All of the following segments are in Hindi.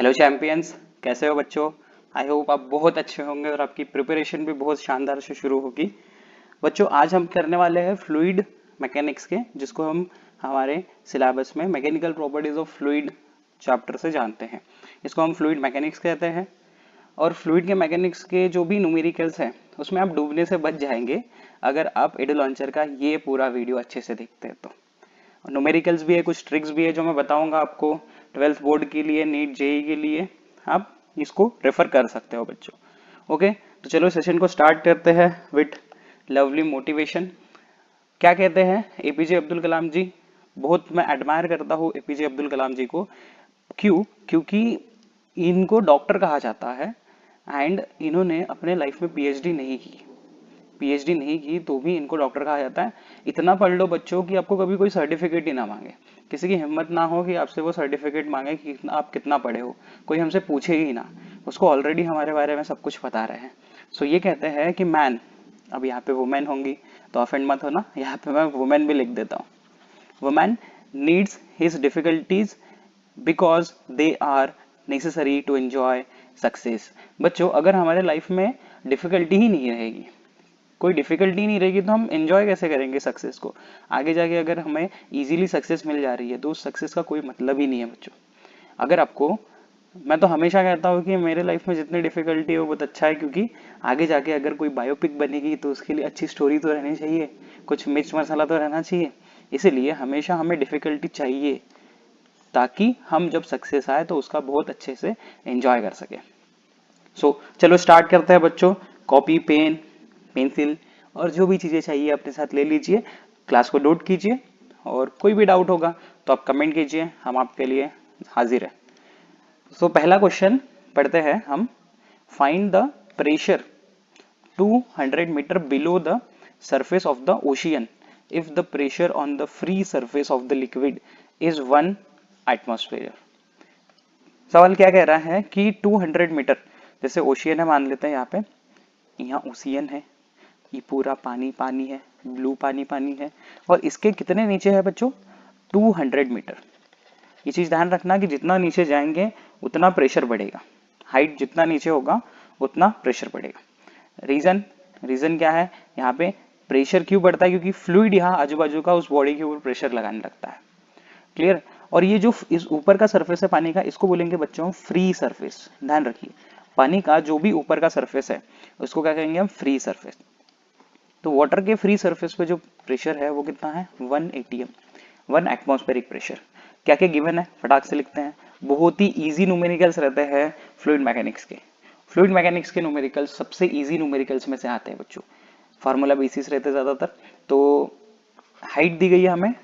हेलो चैंपियंस, कैसे हो बच्चों। आई होप आप बहुत अच्छे होंगे और आपकी प्रिपरेशन भी बहुत शानदार से शुरू होगी। बच्चों, आज हम करने वाले हैं फ्लूइड मैकेनिक्स के, जिसको हम हमारे सिलेबस में mechanical properties of fluid chapter से जानते हैं। इसको हम फ्लूइड मैकेनिक्स कहते हैं। और फ्लूइड के मैकेनिक्स के जो भी न्यूमेरिकल्स हैं उसमें आप डूबने से बच जाएंगे अगर आप एडू लॉन्चर का ये पूरा वीडियो अच्छे से देखते हैं तो। न्यूमेरिकल्स भी है, कुछ ट्रिक्स भी है जो मैं बताऊंगा आपको 12th बोर्ड के लिए, नीट जेई के लिए। आप इसको रेफर कर सकते हो बच्चों। ओके, तो चलो सेशन को स्टार्ट करते हैं विथ लवली मोटिवेशन। क्या कहते हैं एपीजे अब्दुल कलाम जी। बहुत मैं एडमायर करता हूँ एपीजे अब्दुल कलाम जी को। क्यों? क्योंकि इनको डॉक्टर कहा जाता है एंड इन्होंने अपने लाइफ में पीएचडी नहीं की तो भी इनको डॉक्टर कहा जाता है। इतना पढ़ लो बच्चों कि आपको कभी कोई सर्टिफिकेट ही ना मांगे, किसी की हिम्मत ना हो कि आपसे वो सर्टिफिकेट मांगे कि आप कितना पढ़े हो, कोई हमसे पूछे ही ना। उसको ऑलरेडी हमारे बारे में सब कुछ पता रहे हैं। सो ये कहते हैं कि मैन, अब यहाँ पे वुमेन होंगी तो ऑफेंड मत हो ना, यहाँ पे मैं वुमेन भी लिख देता हूँ। Women needs his difficulties because they are necessary to enjoy success. बच्चों, अगर हमारे लाइफ में डिफिकल्टी ही नहीं रहेगी, कोई डिफिकल्टी नहीं रहेगी तो हम एंजॉय कैसे करेंगे सक्सेस को। आगे जाके अगर हमें इजीली सक्सेस मिल जा रही है तो उस सक्सेस का कोई मतलब ही नहीं है बच्चों। अगर आपको, मैं तो हमेशा कहता हूँ कि मेरे लाइफ में जितनी डिफिकल्टी हो बहुत अच्छा है, क्योंकि आगे जाके अगर कोई बायोपिक बनेगी तो उसके लिए अच्छी स्टोरी तो रहनी चाहिए, कुछ मिर्च मसाला तो रहना चाहिए। इसीलिए हमेशा हमें डिफिकल्टी चाहिए ताकि हम जब सक्सेस आए तो उसका बहुत अच्छे से एंजॉय कर सके। चलो स्टार्ट करते हैं बच्चों। कॉपी, पेन, पेंसिल और जो भी चीज़ें चाहिए अपने साथ ले लीजिए। क्लास को नोट कीजिए और कोई भी डाउट होगा तो आप कमेंट कीजिए, हम आपके लिए हाजिर हैं। पहला क्वेश्चन पढ़ते हैं हम। Find the pressure 200 metre below the surface of the ocean if the pressure on the free surface of the liquid is 1 atmosphere। सवाल क्या कह रहा है कि 200 मीटर, जैसे ओशियन है मान लेते हैं, यहाँ पे यहाँ ओशियन है, ये पूरा पानी पानी है, ब्लू पानी पानी है, और इसके कितने नीचे है बच्चों? 200 मीटर। ये चीज ध्यान रखना कि जितना नीचे जाएंगे उतना प्रेशर बढ़ेगा, हाइट जितना नीचे होगा उतना प्रेशर बढ़ेगा। रीजन रीजन क्या है यहाँ पे? प्रेशर क्यों बढ़ता है? क्योंकि फ्लूइड यहाँ आजू बाजू का उस बॉडी के ऊपर प्रेशर लगाने लगता है। क्लियर? और ये जो इस ऊपर का सरफेस है पानी का, इसको बोलेंगे बच्चों फ्री सरफेस। ध्यान रखिए, पानी का जो भी ऊपर का सरफेस है उसको क्या कहेंगे हम? Free surface. तो वाटर के फ्री सरफेस पे जो प्रेशर है वो कितना है? 1 एटीएम, 1 एटमॉस्फेरिक प्रेशर। क्या क्या गिवन है फटाक से लिखते हैं। बहुत ही इजी न्यूमेरिकल्स रहते हैं फ्लूइड मैकेनिक्स के। फ्लूइड मैकेनिक्स के न्यूमेरिकल्स सबसे इजी न्यूमेरिकल्स में से आते हैं बच्चों। फार्मूला बेसिस रहते हैं ज्यादातर। तो हाइट दी गई है हमें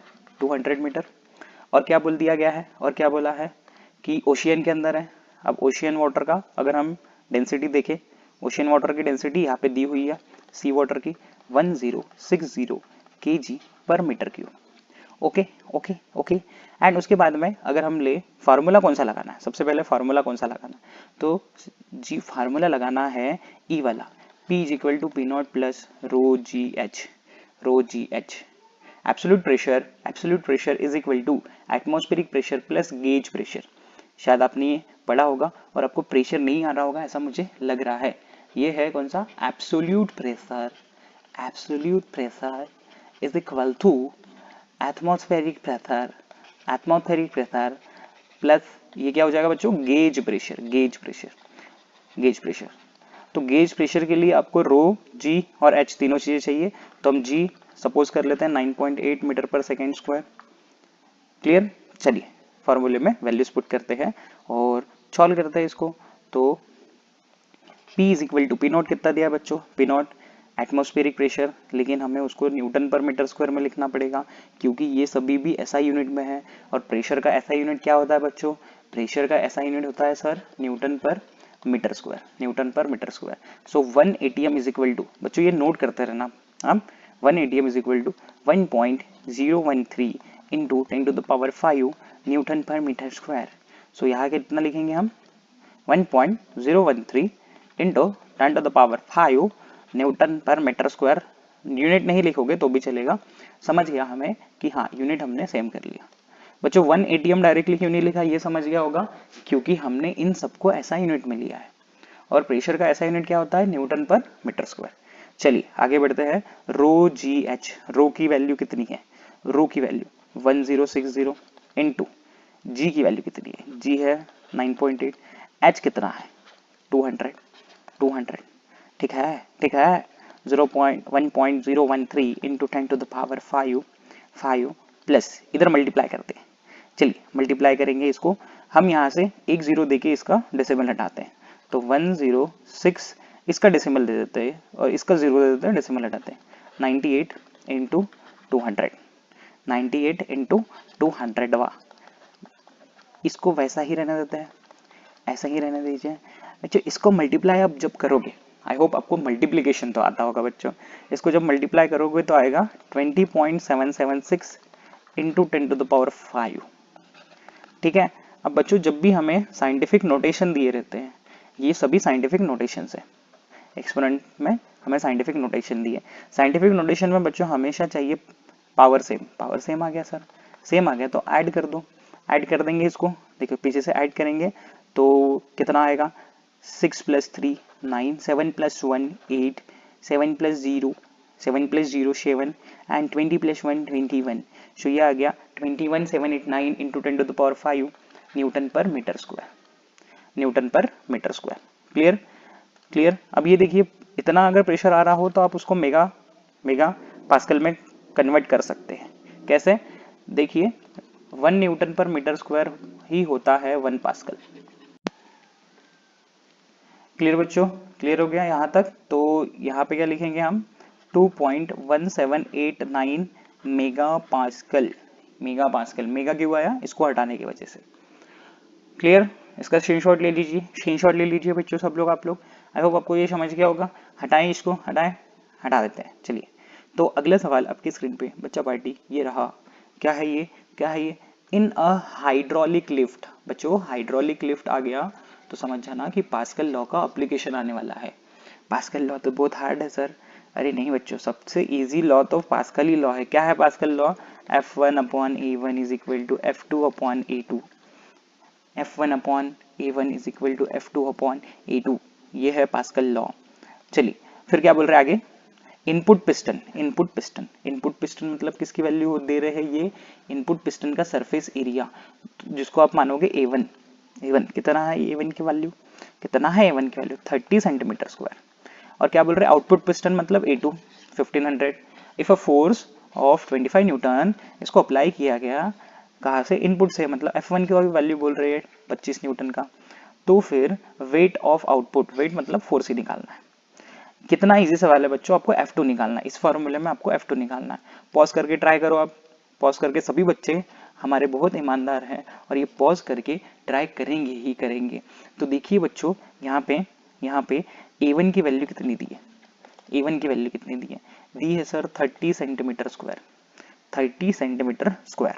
200 मीटर, और क्या बोल दिया गया है, और क्या बोला है कि ओशियन के अंदर है। अब ओशियन वाटर का अगर हम डेंसिटी देखें, ओशियन वाटर की डेंसिटी यहाँ पे दी हुई है सी वाटर की 1060 kg पर metre cube. Okay okay okay. And उसके बाद में अगर हम ले फार्मूला कौन सा लगाना है, सबसे पहले फार्मूला कौन सा लगाना है? तो जी फार्मूला लगाना है ई वाला, P is equal to P naught plus rho ji H. Absolute pressure is equal to atmospheric pressure plus gauge pressure. शायद आपने ये पढ़ा होगा और आपको प्रेशर नहीं आ रहा होगा ऐसा मुझे लग रहा है। ये है कौन सा? Absolute pressure. Absolute pressure is equal to atmospheric pressure plus ये क्या हो जाएगा बच्चों? Gauge pressure. तो गेज प्रेशर के लिए आपको रो, जी और एच तीनों चीजें चाहिए। तो हम जी सपोज कर लेते हैं 9.8 मीटर पर सेकेंड स्क्वायर। क्लियर? चलिए फॉर्मूले में वैल्यूज पुट करते हैं और सॉल्व करते हैं इसको। तो P is equal to P naught कितना दिया बच्चों? पी नॉट एटमॉस्फेरिक प्रेशर, लेकिन हमें उसको न्यूटन पर मीटर स्क्वायर में लिखना पड़ेगा क्योंकि ये सभी भी एसआई यूनिट में है। और प्रेशर का एसआई यूनिट क्या होता है बच्चों? प्रेशर का एसआई यूनिट होता है सर न्यूटन पर metre square. So 1 ATM is equal to, बच्चों ये नोट करते रहना हम, 1 ATM is equal to 1.013 into 10⁵ newton पर मीटर स्क्वायर। सो यहाँ कितना लिखेंगे हम? 1.013 इंटू 10⁵ न्यूटन पर मीटर स्क्वायर। यूनिट नहीं लिखोगे तो भी चलेगा, समझ गया हमें कि हाँ यूनिट हमने सेम कर लिया। बच्चों 1 ATM डायरेक्टली क्यों नहीं लिखा, ये समझ गया होगा, क्योंकि हमने इन सबको ऐसा यूनिट में लिया है और प्रेशर का ऐसा यूनिट क्या होता है, न्यूटन पर मीटर स्क्वायर। चलिए आगे बढ़ते हैं। रो जी एच, रो की वैल्यू कितनी है, रो की वैल्यू 1060 इंटू जी की वैल्यू कितनी है, जी है 9.8, एच कितना है 200, ठीक है, ठीक है, 1.013 इंटू 10⁵ 5 प्लस इधर मल्टीप्लाई करते हैं। चलिए मल्टीप्लाई करेंगे इसको, हम यहाँ से एक जीरो देके इसका डेसिमल हटाते हैं, तो 106 इसका डेसिमल दे देते हैं और इसका जीरो दे देते हैं, डेसिमल हटाते हैं, 98 इंटू 200, 98 इंटू 200 इसको वैसा ही रहने देते हैं, ऐसा ही रहने दीजिए। बच्चों इसको मल्टीप्लाई आप जब करोगे, आई होप आपको मल्टीप्लीकेशन तो आता होगा बच्चों, इसको जब मल्टीप्लाई करोगे तो आएगा 20.776 इंटू 10⁵, ठीक है। अब बच्चों जब भी हमें साइंटिफिक नोटेशन दिए रहते हैं, ये सभी साइंटिफिक नोटेशन है, एक्सपोनेंट में हमें साइंटिफिक नोटेशन दिए, साइंटिफिक नोटेशन में बच्चों हमेशा चाहिए पावर सेम, पावर सेम आ गया सर, सेम आ गया तो ऐड कर दो, ऐड कर देंगे इसको, देखो पीछे से ऐड करेंगे तो कितना आएगा, 6 + 3 9, 7 + 1 8, 7 + 0 7 + 0 7 एंड 20 + 1 21, सो ये आ गया 21789 इंटू 10⁵ न्यूटन पर मीटर स्क्वायर, न्यूटन पर मीटर स्क्वायर। Clear, clear. अब ये देखिए इतना अगर प्रेशर आ रहा हो तो आप उसको मेगा पास्कल में कन्वर्ट कर सकते हैं, कैसे, देखिए 1 न्यूटन पर मीटर स्क्वायर ही होता है 1 पास्कल। क्लियर बच्चों, क्लियर हो गया यहाँ तक, तो यहाँ पे क्या लिखेंगे हम, 2.1789 mega pascal, mega pascal, mega क्यों आया, इसको हटाने की वजह से। क्लियर, इसका स्क्रीनशॉट ले लीजिए, स्क्रीनशॉट ले लीजिए बच्चों सब लोग, आप लोग, आई होप आपको ये समझ गया होगा। हटाएं इसको, हटाएं, हटा देते हैं। चलिए तो अगला सवाल आपकी स्क्रीन पे बच्चा पार्टी ये रहा, क्या है ये, क्या है ये, इन अ हाइड्रोलिक लिफ्ट, बच्चों हाइड्रोलिक लिफ्ट आ गया तो समझ जाना कि पास्कल लॉ का एप्लीकेशन आने वाला है। पास्कल लॉ तो बहुत हार्ड है सर, अरे नहीं बच्चों, सबसे इजी लॉ तो पास्कल ही लॉ है। क्या है Pascal law, F1/A1 is equal to F2/A2, F1/A1 is equal to F2/A2, ये है पास्कल लॉ। चलिए फिर क्या बोल रहे हैं आगे, input piston, input piston, input piston मतलब किसकी वैल्यू दे रहे हैं ये, इनपुट पिस्टन का सरफेस एरिया, जिसको आप मानोगे A1, A1 कितना है, A1 की वैल्यू कितना है, A1 की वैल्यू 30 सेंटीमीटर स्क्वायर। और क्या बोल रहे हैं, आउटपुट पिस्टन मतलब A2 1500, if a force of 25 Newton, इसको अप्लाई किया गया कहाँ से, इनपुट से, मतलब F1 की वैल्यू बोल रहे हैं 25 न्यूटन का, तो फिर वेट ऑफ आउटपुट, वेट मतलब फोर्स ही निकालना है। कितना इजी सवाल है बच्चों, आपको F2 निकालना है, इस फॉर्मूले में आपको F2 निकालना है। पॉज करके ट्राई करो आप, पॉज करके, सभी बच्चे हमारे बहुत ईमानदार हैं और ये पॉज करके ट्राई करेंगे ही करेंगे। तो देखिए बच्चों यहाँ पे A1 की वैल्यू कितनी दी है, A1 की वैल्यू कितनी दी है sir 30 centimetre square, 30 centimetre square.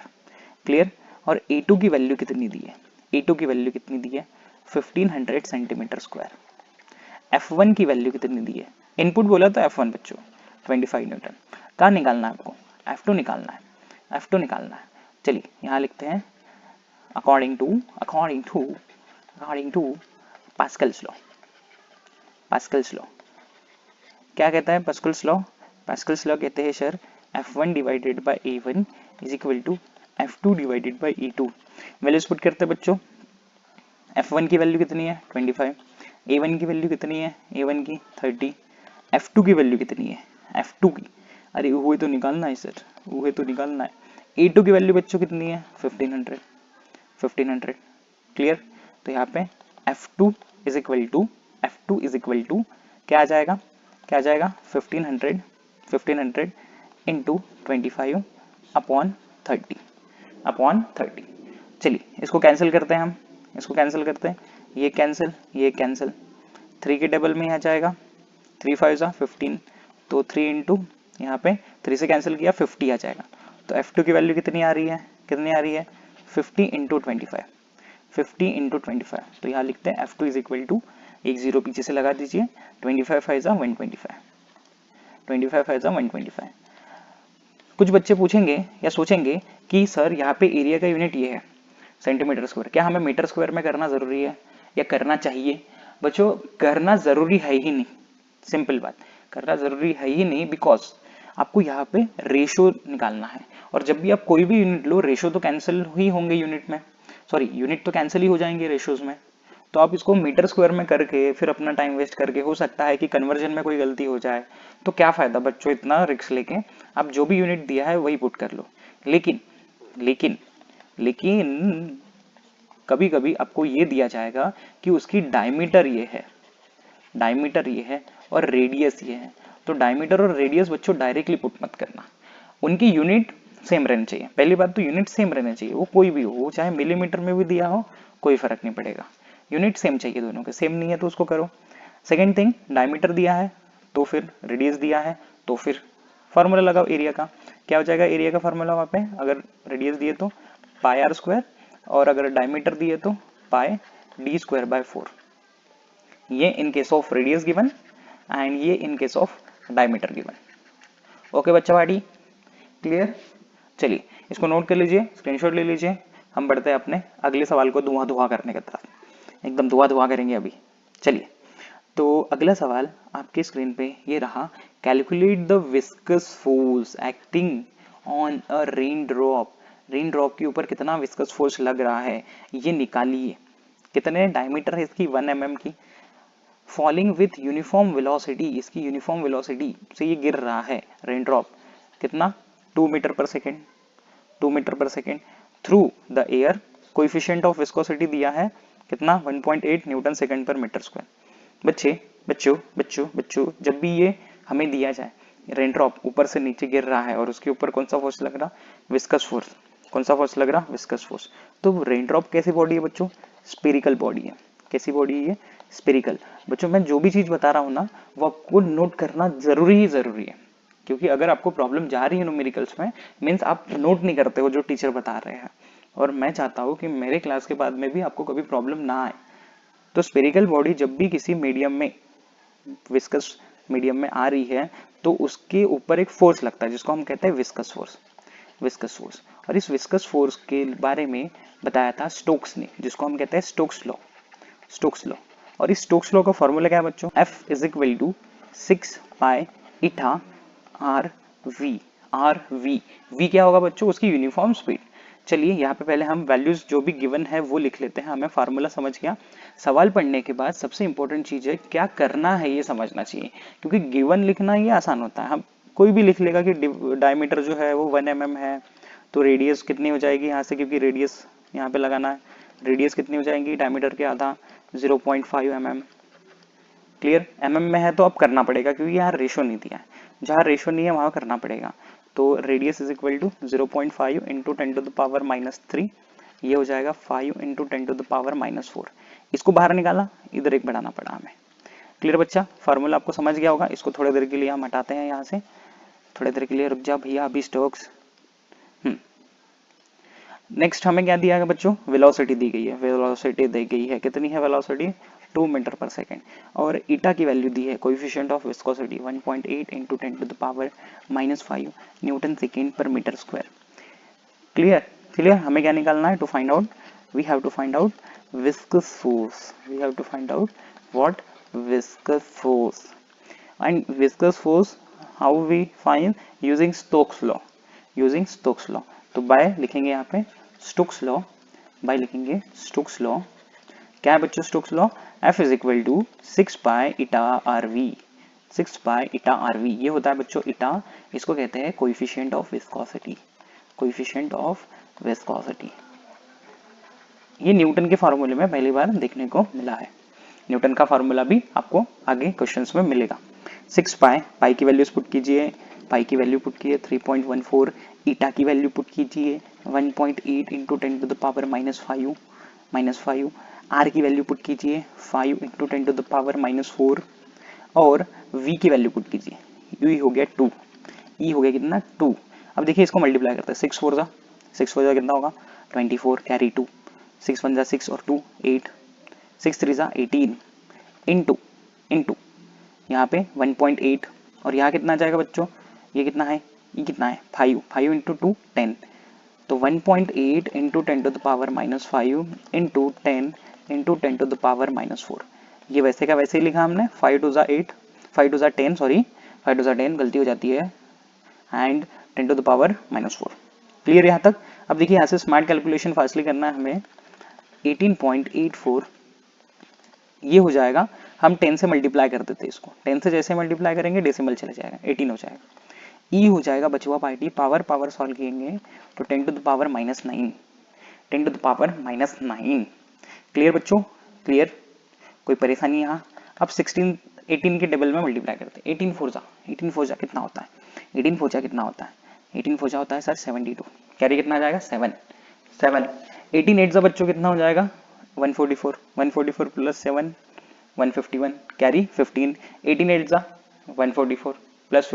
Clear, और A2 की वैल्यू कितनी दी है, A2 की वैल्यू कितनी दी है 1500 सेंटीमीटर स्क्वायर। F1 की वैल्यू कितनी दी है, इनपुट बोला तो F1 बच्चों 25 न्यूटन, कहाँ निकालना है आपको, F2 निकालना है, F2 निकालना है। चलिए यहाँ लिखते हैं according to Pascal's law, Pascal's law क्या कहता है, पास्कल्स लॉ, पास्कल्स लॉ कहते हैं sir F1 divided by A1 is equal to F2 divided by E2। Values put करते हैं बच्चों, F1 की वैल्यू कितनी है 25, A1 की वैल्यू कितनी है, A1 की 30, F2 की वैल्यू कितनी है, F2 की, अरे वो तो निकालना है सर, वो तो निकालना है। A2 की वैल्यू बच्चों कितनी है 1500। क्लियर, तो यहाँ पे F2 इज इक्वल टू क्या आ जाएगा, क्या आ जाएगा 1500 इंटू 25 अपॉन 30। चलिए इसको कैंसिल करते हैं हम, इसको कैंसिल करते हैं, ये कैंसिल, ये कैंसिल, 3 के टेबल में आ जाएगा, 3 5 15, तो 3 इंटू यहाँ पे 3 से कैंसिल किया 50 आ जाएगा। तो F2 की वैल्यू कितनी आ रही है, कितनी आ रही है 50 इंटू 25, 50 इंटू 25, तो यहाँ लिखते हैं F2 इज इक्वल टू, एक जीरो पीछे से लगा दीजिए, 25 5 125, 25 5 125, कुछ बच्चे पूछेंगे या सोचेंगे कि सर यहाँ पे एरिया का यूनिट ये है सेंटीमीटर स्क्वायर, क्या हमें मीटर स्क्वायर में करना जरूरी है या करना चाहिए? बच्चों करना जरूरी है ही नहीं, सिंपल बात, करना जरूरी है ही नहीं, बिकॉज आपको यहाँ पे रेशो निकालना है, और जब भी आप कोई भी यूनिट लो रेशो तो कैंसिल ही होंगे यूनिट में, सॉरी यूनिट तो कैंसिल ही हो जाएंगे रेशोज में। तो आप इसको मीटर स्क्वायर में करके फिर अपना टाइम वेस्ट करके, हो सकता है कि कन्वर्जन में कोई गलती हो जाए, तो क्या फायदा बच्चों इतना रिस्क लेके, आप जो भी यूनिट दिया है वही पुट कर लो। लेकिन लेकिन लेकिन कभी कभी आपको ये दिया जाएगा कि उसकी डायमीटर ये है, डायमीटर ये है और रेडियस ये है, तो डायमीटर और रेडियस बच्चों डायरेक्टली पुट मत करना, उनकी यूनिट सेम रहनी चाहिए। पहली बात तो यूनिट सेम रहनी चाहिए, वो कोई भी हो, वो चाहे मिलीमीटर में भी दिया हो कोई फर्क नहीं पड़ेगा, यूनिट सेम चाहिए दोनों के, सेम नहीं है तो उसको करो। सेकेंड थिंग, डायमीटर दिया है तो फिर रेडियस दिया है तो फिर फॉर्मूला लगाओ एरिया का, क्या हो जाएगा एरिया का फॉर्मूला वहां पे, अगर रेडियस दिए तो पाई आर स्क्वायर, और अगर डायमीटर दिए तो पाई डी स्क्वायर बाय 4, ये in case of radius given and ये in case of diameter given. Okay बच्चा पार्टी, क्लियर? चलिए इसको नोट कर लीजिए, स्क्रीनशॉट ले लीजिए, हम बढ़ते हैं अपने अगले सवाल को धुआं धुआं करने की तरफ, एकदम धुआं धुआं करेंगे अभी। चलिए तो अगला सवाल आपके स्क्रीन पे ये रहा, calculate the viscous force acting on a rain drop, rain drop के ऊपर कितना विस्कस फोर्स लग रहा है ये निकालिए। कितने डायमीटर है इसकी, 1 mm की, फॉलिंग विथ यूनिफॉर्म वेलोसिटी, इसकी यूनिफॉर्म वेलोसिटी से ये गिर रहा है रेन ड्रॉप, कितना 2 मीटर पर सेकेंड, 2 मीटर पर second through the air, coefficient of viscosity दिया है कितना 1.8 Newton second per metre square. बच्चे बच्चों बच्चों बच्चों जब भी ये हमें दिया जाए रेन ड्रॉप ऊपर से नीचे गिर रहा है और उसके ऊपर कौन सा फोर्स लग रहा, विस्कस फोर्स, कौन सा फोर्स लग रहा, विस्कस फोर्स। तो रेन ड्रॉप कैसी बॉडी है बच्चों, स्पेरिकल बॉडी है, कैसी बॉडी है ये, स्पेरिकल। बच्चों मैं जो भी चीज बता रहा हूँ ना वो आपको नोट करना जरूरी ही जरूरी है, क्योंकि अगर आपको प्रॉब्लम जा रही है न्यूमेरिकल्स में मीन्स आप नोट नहीं करते हो जो टीचर बता रहे हैं, और मैं चाहता हूँ कि मेरे क्लास के बाद में भी आपको कभी प्रॉब्लम ना आए। तो स्पेरिकल बॉडी जब भी किसी मीडियम में, विस्कस मीडियम में आ रही है तो उसके ऊपर एक फोर्स लगता है जिसको हम कहते हैं विस्कस फोर्स, विस्कस फोर्स। और इस विस्कस फोर्स के बारे में बताया था स्टोक्स ने, जिसको हम कहते हैं स्टोक्स लॉ, स्टोक्स लॉ। और इस स्टोक्स लॉ का फॉर्मूला क्या है बच्चों, F is equal to 6 pi eta R V, R V, V क्या होगा बच्चों, उसकी यूनिफॉर्म स्पीड। चलिए यहाँ पे पहले हम वैल्यूज जो भी गिवन है वो लिख लेते हैं, हमें फार्मूला समझ गया। सवाल पढ़ने के बाद सबसे इंपॉर्टेंट चीज है क्या करना है ये समझना चाहिए, क्योंकि गिवन लिखना ये आसान होता है, हम कोई भी लिख लेगा कि डायमीटर जो है वो 1 mm है, तो रेडियस कितनी हो जाएगी यहाँ से, क्योंकि रेडियस यहाँ पे लगाना है, रेडियस कितनी हो जाएगी डायमीटर के आधा 0.5 mm, क्लियर? mm में है तो अब करना पड़ेगा क्योंकि यहाँ रेशो नहीं दिया है, जहाँ रेशो नहीं है वहां करना पड़ेगा। तो radius is equal to 0.5 into 10 to the power -3, ये हो जाएगा 5 इंटू 10 टू द पावर -4, इसको बाहर निकाला, इधर एक बढ़ाना पड़ा हमें। क्लियर बच्चा, फार्मूला आपको समझ गया होगा, इसको थोड़ी देर के लिए हम हटाते हैं यहाँ से, थोड़ी देर के लिए रुक जा भैया अभी स्टोक्स। नेक्स्ट हमें क्या दिया है बच्चों, वेलोसिटी दी गई है, वेलोसिटी दी गई है, कितनी है वेलोसिटी 2 मीटर पर सेकेंड, और ईटा की वैल्यू दी है coefficient of viscosity 1.8 into 10 to the power -5 newton second per metre square. Clear? Clear? हमें क्या निकालना है, to find out, we have to find out viscous force, we have to find out what, viscous force. And viscous force how we find, using Stokes law, using Stokes law. तो बाय लिखेंगे यहाँ पे स्टोक्स लॉ, बाय लिखेंगे स्टोक्स लॉ, क्या है बच्चों Stokes law, F is equal to 6 pi eta R we, 6 pi eta R we, ये होता है बच्चों इटा, इसको कहते हैं coefficient of viscosity, coefficient of viscosity. ये न्यूटन के फार्मूले में पहली बार देखने को मिला है, न्यूटन का फार्मूला भी आपको आगे क्वेश्चंस में मिलेगा। 6 पाई, पाई की वैल्यूज पुट कीजिए, पाई की वैल्यू पुट कीजिए 3.14, ईटा की वैल्यू पुट कीजिए 1.8 into 10 to the power -5, R की वैल्यू पुट कीजिए 5 इंटू 10 टू द पावर -4, और v की वैल्यू पुट कीजिए, u हो गया 2, e हो गया कितना 2। अब देखिए इसको मल्टीप्लाई करते हैं, 6 4 जा कितना होगा 24, कैरी 2, 6 1 जा 6 और 2 8, 6 3 जा 18 इंटू यहाँ पे 1.8, और यहाँ कितना आ जाएगा बच्चों, ये कितना है, ये कितना है 5, 5 इंटू 2 10, तो 1.8 into 10 to the power -5 into 10 into 10 to the power -4। ये वैसे का वैसे ही लिखा हमने, 5 टू ज़ा 8, 5 टू ज़ा 10, सॉरी 5 टू ज़ा 10 गलती हो जाती है, and 10 to the power -4। Clear यहाँ तक? अब देखिए यहाँ से स्मार्ट कैलकुलेशन फास्टली करना है हमें। 18.84 ये हो जाएगा, हम 10 से मल्टीप्लाई कर देते इसको, 10 से जैसे मल्टीप्लाई करेंगे डेसिमल चले जाएगा, 18 हो जाएगा। ई हो जाएगा बचुआ पार्टी, पावर पावर सॉल्व करेंगे तो 10 to the power -9, 10 to the power -9। Clear बच्चों? क्लियर? कोई परेशानी यहाँ? अब 16 18 के डबल में मल्टीप्लाई करते हैं, 18 4 जा कितना होता है, 18 4 जा कितना होता है, 18 4 जा होता है सर 72। कैरी कितना आ जाएगा 7 7। 18 8 जा बच्चों कितना हो जाएगा 144, 144 प्लस 7 151, कैरी 15। 18 8 जा 144 प्लस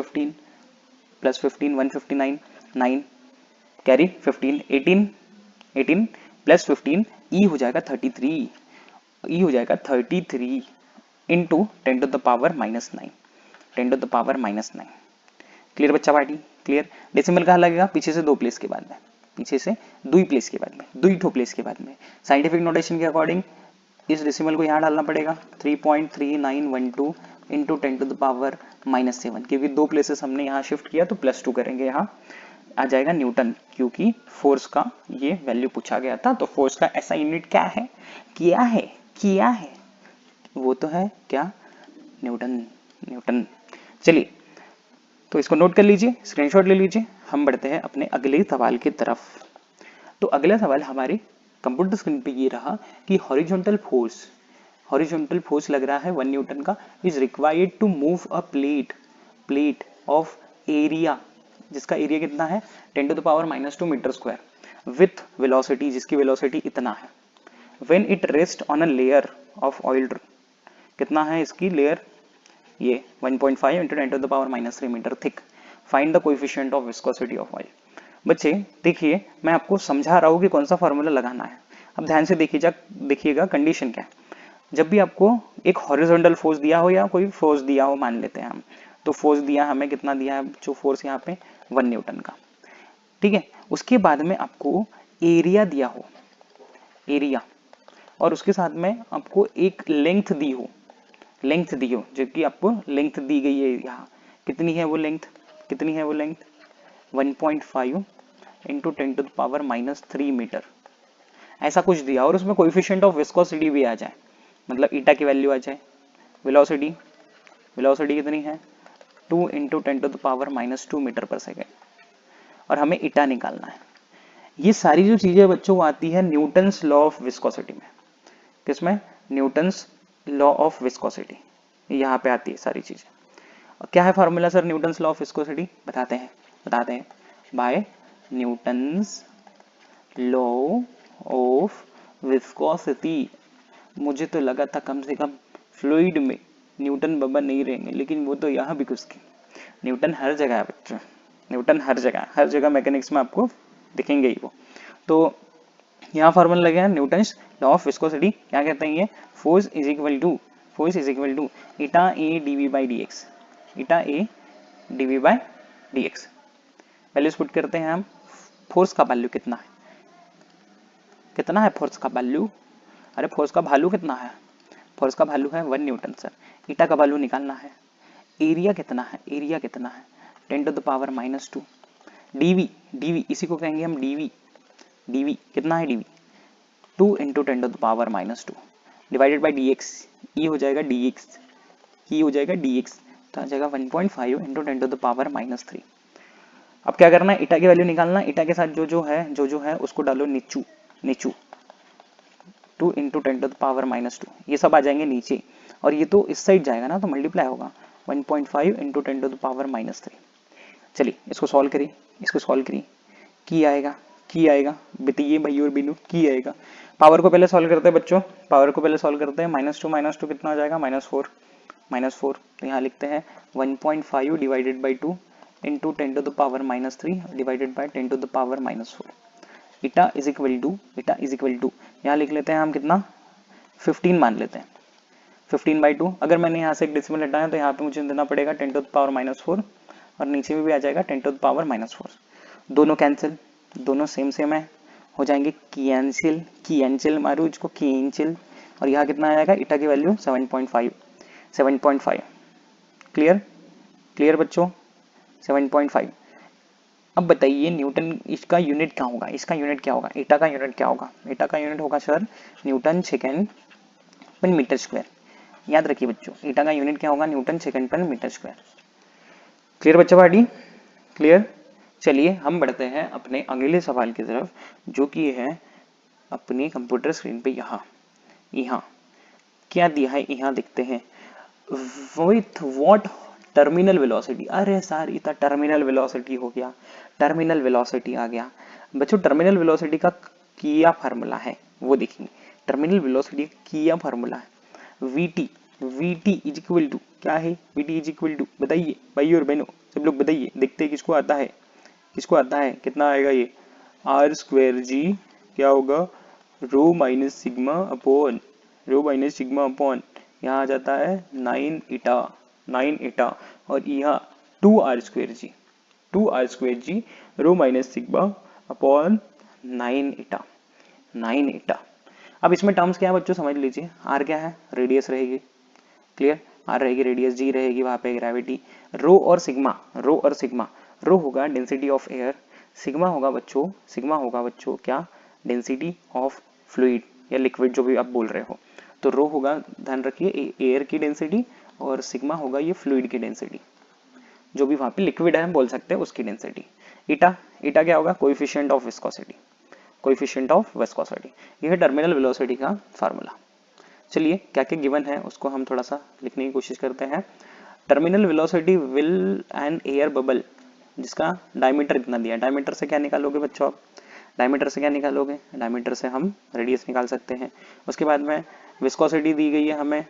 15 159 9, कैरी 15। 18 प्लस 15 ई हो जाएगा 33, ई हो जाएगा 33 into 10 to the power -9, 10 to the power -9। Clear बच्चा पार्टी? क्लियर? डेसिमल कहाँ लगेगा? पीछे से 2 प्लेस के बाद में, पीछे से 2 प्लेस के बाद में, 2 प्लेस के बाद में। साइंटिफिक नोटेशन के अकॉर्डिंग इस डेसिमल को यहाँ डालना पड़ेगा, 3.3912 इंटू 10 टू द पावर -7, क्योंकि 2 प्लेसेस हमने यहाँ शिफ्ट किया तो +2 करेंगे, यहाँ आ जाएगा न्यूटन, क्योंकि फोर्स का ये वैल्यू पूछा गया था। तो फोर्स का ऐसा यूनिट क्या है, किया है वो तो है क्या, न्यूटन। चलिए तो इसको नोट कर लीजिए, स्क्रीनशॉट ले लीजिए। हम बढ़ते हैं अपने अगले सवाल की तरफ। तो अगला सवाल हमारे कंप्यूटर स्क्रीन पे ये रहा कि हॉरिजॉन्टल फोर्स लग रहा है 1 न्यूटन का, is required to move a plate of area, जिसका एरिया कितना है 10 to the power -2 metre square, with velocity, जिसकी वेलोसिटी इतना है, when it rest on a layer of oil, कितना है इसकी लेयर, ये 1.5 into 10 to the power -3 metre thick, find the coefficient of viscosity of oil. बच्चे देखिए मैं आपको समझा रहा हूँ कि कौन सा फॉर्मूला लगाना है। अब ध्यान से देखिएगा कंडीशन क्या है। जब भी आपको एक हॉरिजॉन्टल फोर्स दिया हो या कोई फोर्स दिया हो, मान लेते हैं हम, तो फोर्स दिया हमें कितना दिया है, जो फोर्स यहाँ पे 1 न्यूटन का, ठीक है। उसके बाद में आपको एरिया दिया हो, एरिया, और उसके साथ में आपको एक लेंथ दी हो, जो कि आपको लेंथ दी गई है यहाँ, कितनी है वो length 1.5 into 10 to the power -3 metre, ऐसा कुछ दिया, और उसमें कोएफिशिएंट ऑफ विस्कोसिटी भी आ जाए, मतलब ईटा की वैल्यू आ जाए। वेलोसिटी कितनी है 2 into 10 to the power -2 metre पर सेकेंड, और हमें ईटा निकालना है। ये सारी जो चीजें बच्चों आती है न्यूटन्स लॉ ऑफ विस्कोसिटी में, किसमें, न्यूटन्स लॉ ऑफ विस्कोसिटी, यहाँ पे आती है सारी चीजें। क्या है formula sir Newton's law of viscosity, बताते हैं by Newton's law of viscosity. मुझे तो लगा था कम से कम फ्लूइड में न्यूटन बाबा नहीं रहेंगे, लेकिन वो तो यहाँ भी कुछ, न्यूटन हर जगह है बच्चों, न्यूटन हर जगह मैकेनिक्स में आपको दिखेंगे ही वो। तो यहाँ फॉर्मूला लगे हैं न्यूटन्स लॉ ऑफ विस्कोसिटी, क्या कहते हैं ये, force is equal to eta A DV by D X, values put करते हैं हम। फोर्स का वैल्यू कितना है फोर्स का वैल्यू, अरे फोर्स का वैल्यू कितना है, फोर्स का वैल्यू है 1 न्यूटन सर। ईटा का वैल्यू निकालना है। एरिया कितना है 10 टू द पावर -2। डीवी इसी को कहेंगे हम डीवी कितना है, DV 2 into 10 to the power -2 divided by dx, ई हो जाएगा dx, तो आ जाएगा 1.5 इंटू 10 टू द पावर -3। अब क्या करना है, ईटा की वैल्यू निकालना है। ईटा के साथ जो है उसको डालो नीचू 2 इंटू 10 टू द पावर -2, ये सब आ जाएंगे नीचे, और ये तो इस साइड जाएगा ना, तो मल्टीप्लाई होगा 1.5 इंटू 10 टू द पावर -3। चलिए इसको सॉल्व करिए, की आएगा बताइए भाई और बिनू, की आएगा। पावर को पहले सॉल्व करते हैं बच्चों, -2 कितना हो जाएगा, -4, तो यहाँ लिखते हैं 1.5 divided by 2 into 10 to the power -3 divided by 10 to the power -4। Eta is equal to यहाँ लिख लेते हैं हम कितना, 15 मान लेते हैं, 15/2। अगर मैंने यहाँ से एक डेसिमल हटाया तो यहाँ पे मुझे देना पड़ेगा 10 टू द पावर -4 और नीचे में भी आ जाएगा 10 टू द पावर -4। दोनों कैंसिल, दोनों सेम सेम है, हो जाएंगे कैंसिल, कैंसिल मारू इसको कैंसिल, और यहाँ कितना आ जाएगा, ईटा की वैल्यू 7.5, 7.5। क्लियर, क्लियर बच्चों, 7.5। अब बताइए न्यूटन, इसका यूनिट क्या होगा, इसका यूनिट क्या होगा, ईटा का यूनिट क्या होगा, ईटा का यूनिट होगा sir Newton second per metre square. याद रखिए बच्चों, ईटा का यूनिट क्या होगा, Newton second per metre square. Clear बच्चों पार्टी, क्लियर। चलिए हम बढ़ते हैं अपने अगले सवाल की तरफ, जो कि है अपनी कंप्यूटर स्क्रीन पे यहाँ यहाँ क्या दिया है, यहाँ देखते हैं। विथ व्हाट टर्मिनल वेलोसिटी, अरे सर इतना टर्मिनल वेलोसिटी हो गया, टर्मिनल वेलोसिटी आ गया बच्चों। टर्मिनल वेलोसिटी का क्या फार्मूला है वो देखेंगे। टर्मिनल वेलोसिटी क्या फार्मूला है, VT, VT is equal to क्या है, वीटी इज इक्वल टू बताइए भाई और बहनों, सब लोग बताइए, देखते हैं किसको आता है, किसको आता है, कितना आएगा ये, आर स्क्वायर जी क्या होगा, रो माइनस सिग्मा अपॉन, रो माइनस सिग्मा अपॉन, यहाँ आ जाता है 9 ईटा, 9 ईटा, और यहाँ 2r स्क्वायर जी, 2r square g rho minus sigma upon 9 ईटा, 9 ईटा। अब इसमें टर्म्स क्या है बच्चों समझ लीजिए, आर क्या है, रेडियस रहेगी, क्लियर, आर रहेगी रेडियस, जी रहेगी वहां पे ग्रेविटी, रो और सिग्मा, रो और सिग्मा, रो होगा डेंसिटी ऑफ एयर, सिग्मा होगा बच्चों, सिग्मा होगा बच्चों क्या, डेंसिटी ऑफ फ्लूइड या लिक्विड जो भी आप बोल रहे हो। तो रो होगा, ध्यान रखिए एयर की डेंसिटी, और सिग्मा होगा ये फ्लूइड की डेंसिटी, जो भी वहां पे लिक्विड है हम बोल सकते हैं उसकी डेंसिटी। ईटा, ईटा क्या होगा, coefficient of viscosity, coefficient of viscosity, ये है टर्मिनल वेलोसिटी का फार्मूला। चलिए क्या क्या गिवन है उसको हम थोड़ा सा लिखने की कोशिश करते हैं। Terminal velocity will an air bubble, जिसका डायमीटर इतना दिया, डायमीटर से क्या निकालोगे बच्चों आप, डायमीटर से क्या निकालोगे, डायमीटर से हम रेडियस निकाल सकते हैं। उसके बाद में विस्कोसिटी दी गई है हमें,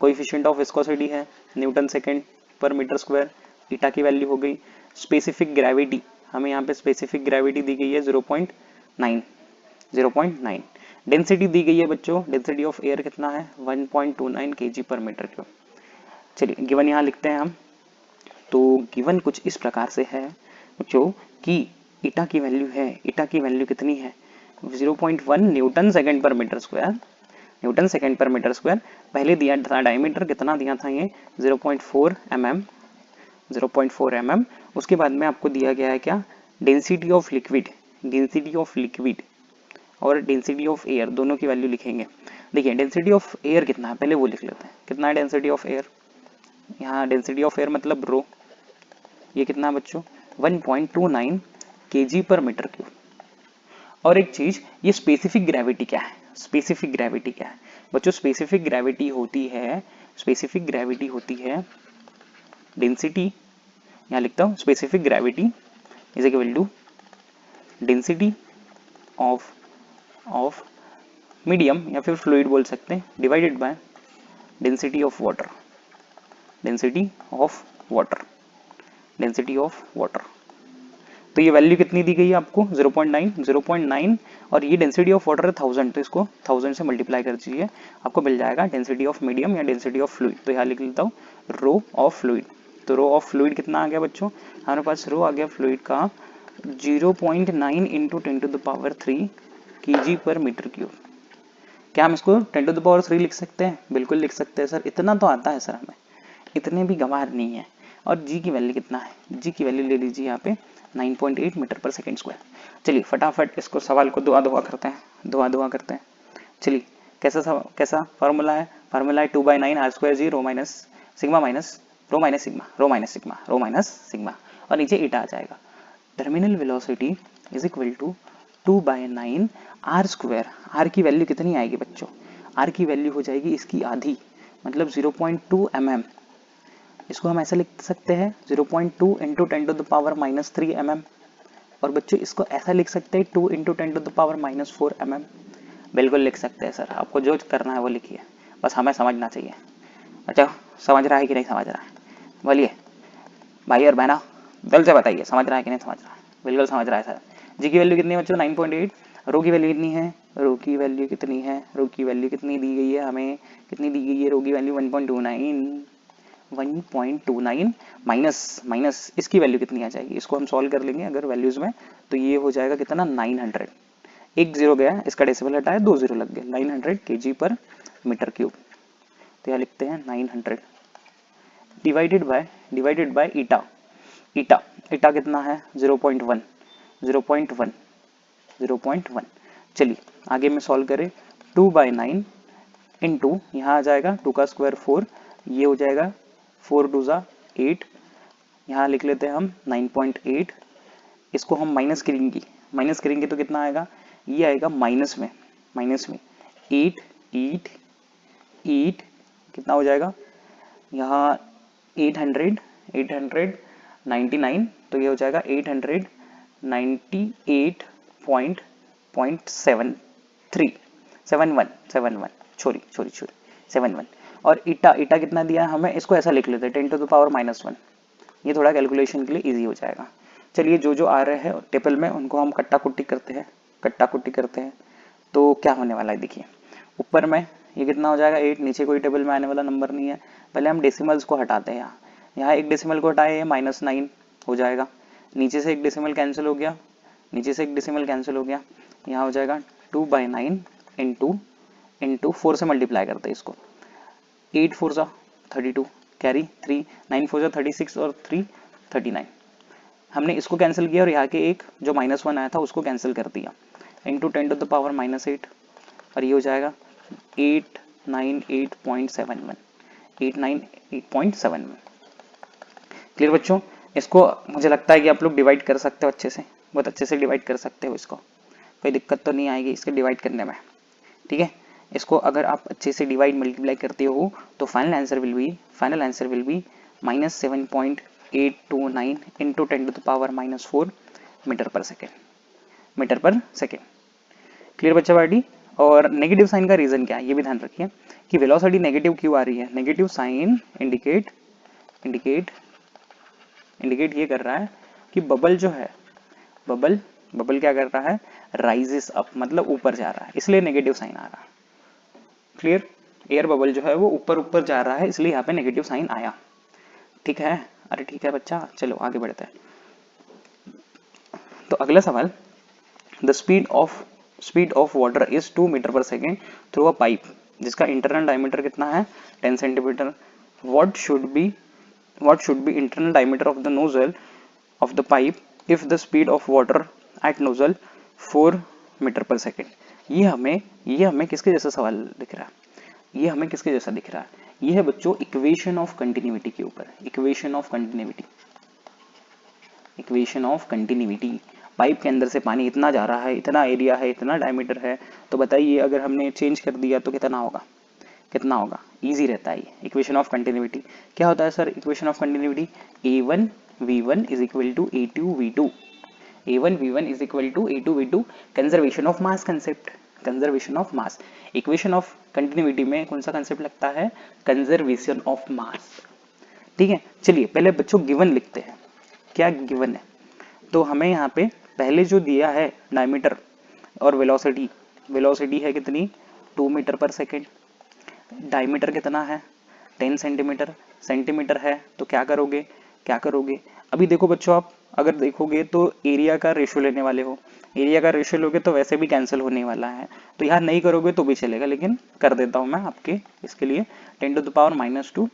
कोएफिशिएंट ऑफ विस्कोसिटी है Newton second per metre square, ईटा की वैल्यू हो गई। स्पेसिफिक ग्रेविटी, हमें यहाँ पे स्पेसिफिक ग्रेविटी दी गई है 0.9, 0.9। डेंसिटी दी गई है बच्चों, डेंसिटी ऑफ एयर कितना है 1.29 kg पर मीटर क्यूब। चलिए गिवन यहाँ लिखते हैं हम, तो गिवन कुछ इस प्रकार से है बच्चों कि ईटा की वैल्यू है, ईटा की वैल्यू कितनी है 0.1 Newton second per metre square, Newton second per metre square. पहले दिया था डायमीटर कितना दिया था ये 0.4 mm, 0.4 mm। उसके बाद में आपको दिया गया है क्या, density of liquid, density of liquid और डेंसिटी ऑफ एयर, दोनों की वैल्यू लिखेंगे। देखिए डेंसिटी ऑफ एयर कितना है पहले वो लिख लेते हैं, कितना है डेंसिटी ऑफ एयर, यहाँ डेंसिटी ऑफ एयर मतलब रो, ये कितना है बच्चों 1.29 kg पर मीटर क्यूब। और एक चीज, ये स्पेसिफिक ग्रेविटी क्या है, स्पेसिफिक ग्रेविटी क्या है बच्चों, स्पेसिफिक ग्रेविटी होती है, स्पेसिफिक ग्रेविटी होती है डेंसिटी, यहाँ लिखता हूँ specific gravity is equal to density of medium या फिर फ्लूइड बोल सकते हैं, divided by density of water, density of water, density of water. तो ये वैल्यू कितनी दी गई है आपको 0.9, 0.9, और ये डेंसिटी ऑफ वाटर है 1000, तो इसको 1000 से मल्टीप्लाई कर दीजिए, आपको मिल जाएगा डेंसिटी ऑफ मीडियम या डेंसिटी ऑफ फ्लूइड। तो यहाँ लिख लेता हूँ रो ऑफ फ्लूइड। तो रो ऑफ फ्लूइड कितना आ गया बच्चों, हमारे पास रो आ गया फ्लूइड का 0.9 इंटू 10⁻³ kg पर मीटर क्यूब। क्या हम इसको 10⁻³ लिख सकते हैं, बिल्कुल लिख सकते हैं सर, इतना तो आता है सर हमें, इतने भी गंवार नहीं है। और जी की वैल्यू कितना है, जी की वैल्यू ले लीजिए यहाँ पे 9.8 मीटर पर सेकेंड स्क्वायर। चलिए फटाफट इसको सवाल को दुआ दुआ करते हैं, दुआ दुआ करते हैं। चलिए कैसा फार्मूला है, फार्मूला है 2/9 r square g rho minus sigma minus rho minus sigma, rho minus sigma, rho minus sigma, और नीचे ईटा आ जाएगा। Terminal velocity is equal to 2/9 r square, r की वैल्यू कितनी आएगी बच्चों, r की वैल्यू हो जाएगी इसकी आधी, मतलब 0.2 mm। इसको हम ऐसा लिख सकते हैं 0.2 इंटू 10⁻³ mm, और बच्चों इसको ऐसा लिख सकते हैं 2 इंटू 10⁻⁴ mm। बिल्कुल लिख सकते हैं सर, आपको जो करना है वो लिखिए, बस हमें समझना चाहिए। अच्छा समझ रहा है कि नहीं समझ रहा है, बोलिए भाई और बहना, दिल से बताइए समझ रहा है कि नहीं समझ रहा है। बिल्कुल समझ रहा है सर। जी की वैल्यू कितनी है बच्चों 9.8, रो की वैल्यू कितनी है, रो की वैल्यू कितनी है, रो की वैल्यू कितनी दी गई है हमें, कितनी दी गई है रो की वैल्यू 1.29, 1.29 माइनस इसकी वैल्यू कितनी आ जाएगी, इसको हम सॉल्व कर लेंगे अगर वैल्यूज में, तो ये हो जाएगा कितना 900, एक जीरो गया, इसका डेसिमल हटाया, 2 जीरो लग गए, 900 kg पर मीटर क्यूब। तो यहाँ लिखते हैं 900 डिवाइडेड बाय ईटा, ईटा कितना है 0.1, 0.1। चलिए आगे में सॉल्व करें, 2/9 इंटू यहाँ आ जाएगा 2 का स्क्वायर 4, ये हो जाएगा 4 2 ज़ा 8, यहाँ लिख लेते हैं हम 9.8, इसको हम माइनस करेंगे तो कितना आएगा, ये आएगा माइनस में 8 कितना हो जाएगा यहाँ 899, तो ये हो जाएगा 898.71 71, और ईटा कितना दिया है हमें, इसको ऐसा लिख लेते हैं 10 to the power -1, ये थोड़ा कैलकुलेशन के लिए इजी हो जाएगा। चलिए जो आ रहे हैं टेबल में उनको हम कट्टा कुट्टी करते हैं, तो क्या होने वाला है देखिए, ऊपर में ये कितना हो जाएगा 8, नीचे कोई टेबल में आने वाला नंबर नहीं है, पहले हम डेसिमल्स को हटाते हैं, यहाँ एक डेसिमल को हटाए, ये -9 हो जाएगा, नीचे से एक डेसिमल कैंसिल हो गया, यहाँ हो जाएगा 2/9 इंटू 4 से मल्टीप्लाई करते हैं इसको, 8 4 ज़ा 32 कैरी 3, 9 4 ज़ा 36 और 3 39, हमने इसको कैंसिल किया और यहाँ के एक जो -1 आया था उसको कैंसिल कर दिया, इंटू 10 to the power -8, और ये हो जाएगा 898.71। क्लियर बच्चों, इसको मुझे लगता है कि आप लोग डिवाइड कर सकते हो अच्छे से, बहुत अच्छे से डिवाइड कर सकते हो, इसको कोई दिक्कत तो नहीं आएगी इसके डिवाइड करने में, ठीक है। इसको अगर आप अच्छे से डिवाइड मल्टीप्लाई करते हो तो final answer will be -7.829 into 10 to the power -4 metre पर सेकेंड। क्लियर बच्चा पार्टी। और नेगेटिव साइन का रीजन क्या है ये भी ध्यान रखिए कि वेलोसिटी नेगेटिव क्यों आ रही है, नेगेटिव साइन इंडिकेट ये कर रहा है कि बबल जो है, बबल क्या कर रहा है, राइजेस अप, मतलब ऊपर जा रहा है, इसलिए नेगेटिव साइन आ रहा है। क्लियर, एयर बबल जो है वो ऊपर जा रहा है, इसलिए यहाँ पे नेगेटिव साइन आया, ठीक है। अरे ठीक है बच्चा, चलो आगे बढ़ते हैं। तो अगला सवाल, the speed of water is 2 metre पर सेकेंड थ्रू अ पाइप जिसका इंटरनल डायमीटर कितना है 10 centimetre. What should be internal diameter of the nozzle of the pipe if the speed of water at nozzle 4 metre पर सेकेंड। ये हमें किसके जैसा सवाल दिख रहा है, ये है बच्चों इक्वेशन ऑफ कंटिन्यूटी के ऊपर, इक्वेशन ऑफ कंटिन्यूटी। पाइप के अंदर से पानी इतना जा रहा है, इतना एरिया है, इतना डायमीटर है, तो बताइए अगर हमने चेंज कर दिया तो कितना होगा, इजी रहता है ये इक्वेशन ऑफ कंटिन्यूटी। क्या होता है sir equation of continuity, A1 V1 is equal to A2 V2, conservation of mass concept, equation of continuity में कौन सा कंसेप्ट लगता है, कंजर्वेशन ऑफ मास, ठीक है। चलिए पहले बच्चों गिवन लिखते हैं, क्या गिवन है, तो हमें यहाँ पे पहले जो दिया है डायमीटर और वेलोसिटी है कितनी 2 मीटर पर सेकेंड, डायमीटर कितना है 10 सेंटीमीटर है, तो क्या करोगे, अभी देखो बच्चों आप अगर देखोगे तो एरिया का रेशियो लेने वाले हो, एरिया का रेशियो लोगे तो वैसे भी कैंसिल होने वाला है, तो यहाँ नहीं करोगे तो भी चलेगा, लेकिन कर देता हूँ मैं आपके इसके लिए 10 to the power -2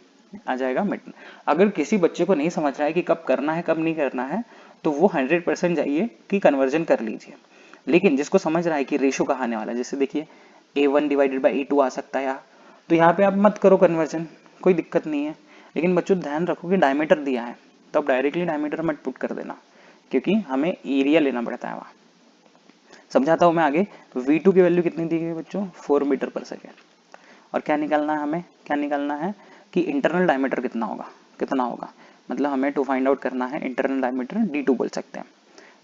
आ जाएगा मीटर। अगर किसी बच्चे को नहीं समझ रहा है कि कब करना है कब नहीं करना है तो वो 100% जाइए कि कन्वर्जन कर लीजिए, लेकिन जिसको समझ रहा है कि रेशियो कहाँ आने वाला है, जैसे देखिए A1 डिवाइडेड बाई A2 आ सकता है, तो यहाँ पे आप मत करो कन्वर्जन, कोई दिक्कत नहीं है, लेकिन बच्चों ध्यान रखो कि डायमीटर दिया है तो आप डायरेक्टली डायमीटर मत पुट कर देना, क्योंकि हमें एरिया लेना पड़ता है वहाँ। समझाता हूँ मैं आगे। V2 की वैल्यू कितनी दी गई बच्चों 4 मीटर पर सेकेंड, और क्या निकालना है हमें, कि इंटरनल डायमीटर कितना होगा, मतलब हमें टू फाइंड आउट करना है इंटरनल डायमीटर, D2 बोल सकते हैं,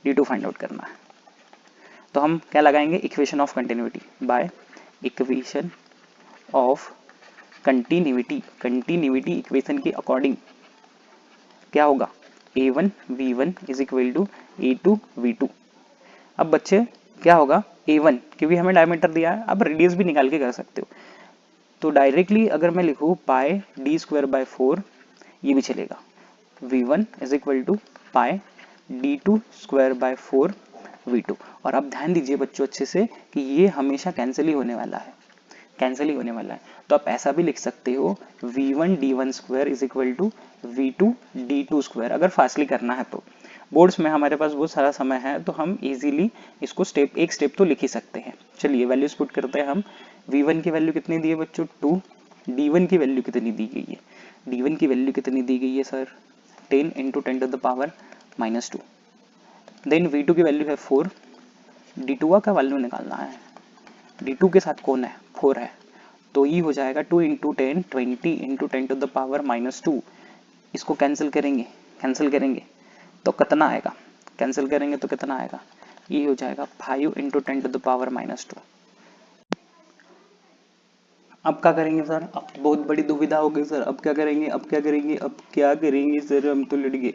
D2 फाइंड आउट करना है। तो हम क्या लगाएंगे, equation of continuity by equation of continuity equation के अकॉर्डिंग क्या होगा, A1 V1 is equal to A2 V2। अब बच्चे क्या होगा A1, क्योंकि हमें डायमीटर दिया है, अब रेडियस भी निकाल के कर सकते हो, तो डायरेक्टली अगर मैं लिखूँ पाई d² बाय 4 ये भी चलेगा। V1 is equal to pi d2 square by 4 V2। और अब ध्यान दीजिए बच्चों अच्छे से कि ये हमेशा कैंसिल ही होने वाला है, कैंसिल ही होने वाला है। तो आप ऐसा भी लिख सकते हो V1 D1 square is equal to V2 D2 square, अगर फास्टली करना है तो। बोर्ड्स में हमारे पास बहुत सारा समय है तो हम इजीली इसको एक स्टेप तो लिख ही सकते हैं। चलिए वैल्यूज पुट करते हैं हम। V1 की वैल्यू कितनी दी है बच्चों 2, D1 की वैल्यू कितनी दी गई है, D1 की वैल्यू कितनी दी गई है sir 10 into 10 to the power -2। Then V2 की वैल्यू है 4, D2 का वैल्यू निकालना है, D2 के साथ कौन है 4 है, तो ये हो जाएगा 2 into 10 20 into 10 to the power -2। इसको कैंसिल करेंगे तो कितना आएगा, कैंसिल करेंगे तो कितना आएगा, ये हो जाएगा 5 इंटू 10 टू द पावर -2। अब क्या करेंगे सर, अब बहुत बड़ी दुविधा हो गई सर, अब क्या करेंगे सर, हम तो लड़ गए।